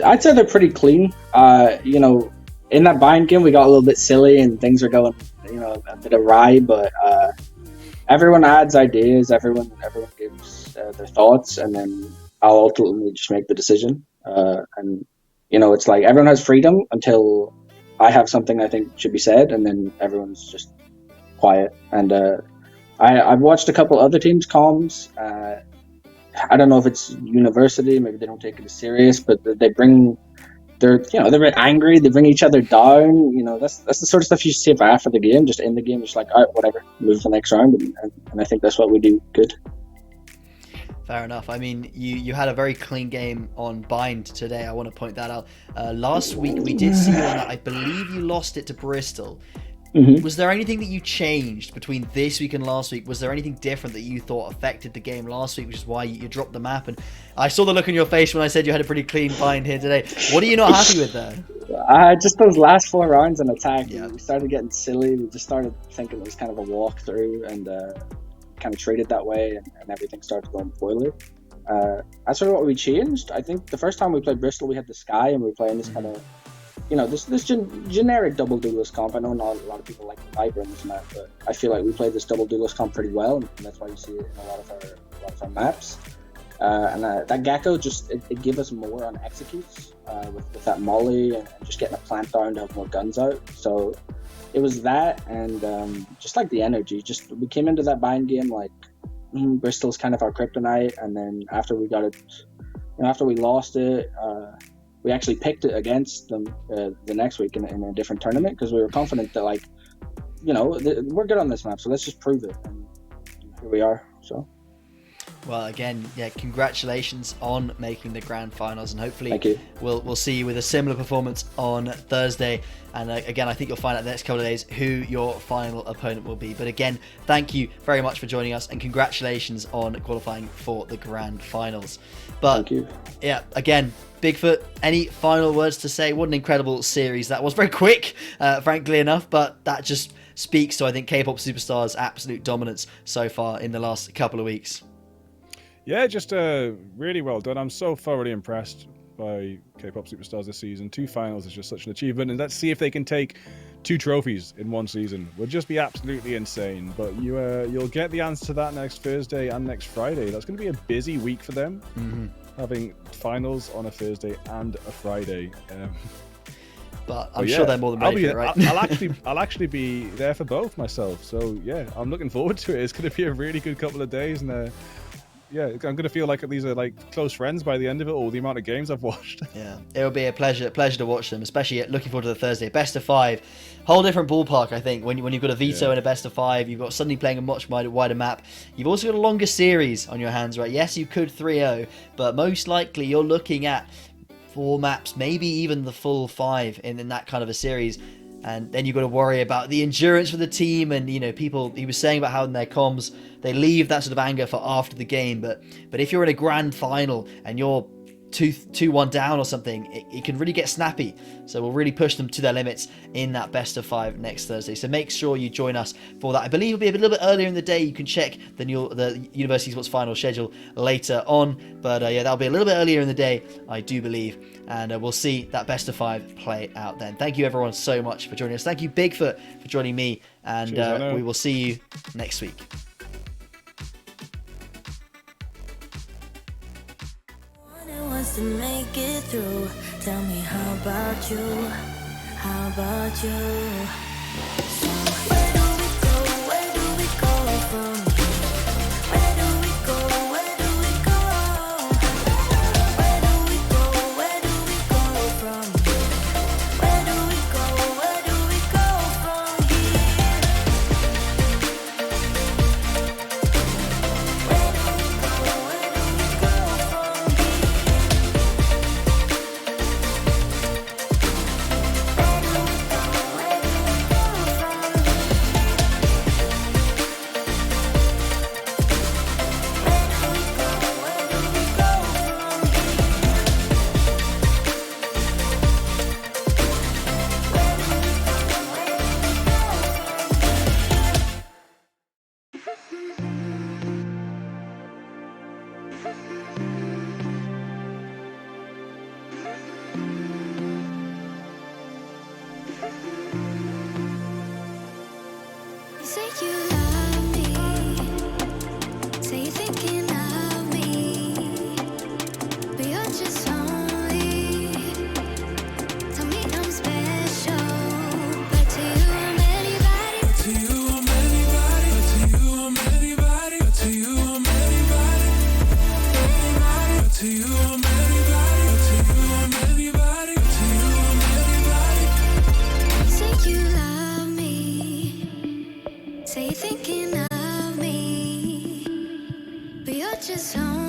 I'd say they're pretty clean. In that bind game, we got a little bit silly and things are going, a bit awry. But everyone adds ideas. Everyone gives their thoughts, and then I'll ultimately just make the decision. And it's like everyone has freedom until I have something I think should be said, and then everyone's just quiet. And I've watched a couple other teams' comms. I don't know if it's university, maybe they don't take it as serious, but they're a bit angry. They bring each other down. That's the sort of stuff you see after the game. Just in the game, just like, all right, whatever, move to the next round, and I think that's what we do good. Fair enough. I mean, you had a very clean game on Bind today. I want to point that out. Last week we did see you on that. I believe you lost it to Bristol. Was there anything that you changed between this week and last week? Was there anything different that you thought affected the game last week, which is why you dropped the map? And I saw the look on your face when I said you had a pretty clean Bind here today. What are you not happy with there? Just those last 4 rounds in attack. Yeah. We started getting silly. We just started thinking it was kind of a walkthrough, and kind of treated that way, and everything started going poorly. That's sort of what we changed. I think the first time we played Bristol, we had the Sky, and we were playing this kind of, this generic double duelist comp. I know not a lot of people like the Viper in this map, but I feel like we played this double duelist comp pretty well, and that's why you see it in a lot of our maps. And that Gecko it gave us more on executes with that molly and just getting a plant down to have more guns out. So it was that, and just like the energy. Just we came into that bind game like Bristol's kind of our kryptonite, and then after we got it, after we lost it, we actually picked it against them the next week in a different tournament because we were confident that we're good on this map, so let's just prove it. And here we are. So. Well, again, yeah, congratulations on making the grand finals, and hopefully we'll see you with a similar performance on Thursday. And again, I think you'll find out the next couple of days who your final opponent will be. But again, thank you very much for joining us, and congratulations on qualifying for the grand finals. But thank you. Yeah, again, Bigfoot, any final words to say? What an incredible series that was. Very quick, frankly enough, but that just speaks to, I think, K-pop Superstar's absolute dominance so far in the last couple of weeks. Yeah, just really well done. I'm so thoroughly impressed by K-pop Superstars this season. 2 finals is just such an achievement, and let's see if they can take 2 trophies in one season. Would just be absolutely insane. But you'll get the answer to that next Thursday and next Friday. That's going to be a busy week for them, having finals on a Thursday and a Friday. But I'm sure they're more than ready for it, right? I'll actually be there for both myself. So yeah, I'm looking forward to it. It's going to be a really good couple of days, and yeah, I'm going to feel like these are like close friends by the end of it all, the amount of games I've watched. Yeah, it'll be a pleasure to watch them, especially looking forward to the Thursday. Best of 5. Whole different ballpark, I think, when you've got a veto and a best of 5. You've got suddenly playing a much wider map. You've also got a longer series on your hands, right? Yes, you could 3-0, but most likely you're looking at 4 maps, maybe even the full 5 in that kind of a series. And then you've got to worry about the endurance for the team, and people. He was saying about how in their comms they leave that sort of anger for after the game. But if you're in a grand final and you're 2-1 down or something, it can really get snappy. So we'll really push them to their limits in that best of 5 next Thursday. So make sure you join us for that. I believe it'll be a little bit earlier in the day. You can check the University Sports Final schedule later on. But yeah, that'll be a little bit earlier in the day, I do believe. And we'll see that best of 5 play out then. Thank you everyone so much for joining us. Thank you Bigfoot for joining me. And we will see you next week. To make it through, tell me how about you? How about you? So where do we go? Where do we go from here? Where do we go? Where do we go? Where do we go? Where do we go from here? Where do we go? Where do we go from here? Where do we go? Where do we go from here? You say you love me, say you're thinking of me, but you're just lonely. Tell me I'm special, but to you I'm anybody. But to you I'm anybody. But to you I'm anybody. But to you I'm anybody. But to you I'm anybody. But to you I'm anybody. But to you I'm anybody. Say you love me. Say you're thinking of me, but you're just lonely.